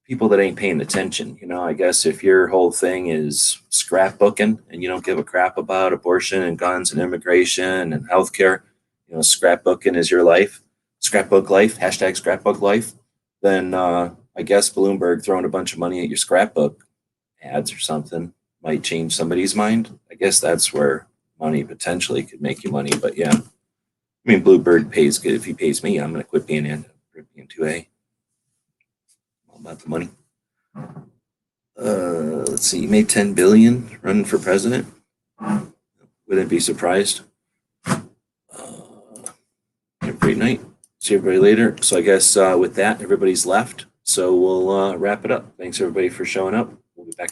people that ain't paying attention. I guess if your whole thing is scrapbooking and you don't give a crap about abortion and guns and immigration and healthcare, scrapbooking is your life, scrapbook life, hashtag scrapbook life, then I guess Bloomberg throwing a bunch of money at your scrapbook ads or something might change somebody's mind. I guess that's where money potentially could make you money. But yeah, I mean, Bluebird pays good. If he pays me, I'm going to quit being in 2A. All about the money. Let's see. He made $10 billion running for president. Wouldn't be surprised. Have a great night. See everybody later. So I guess with that, everybody's left. So we'll wrap it up. Thanks everybody for showing up. We'll be back.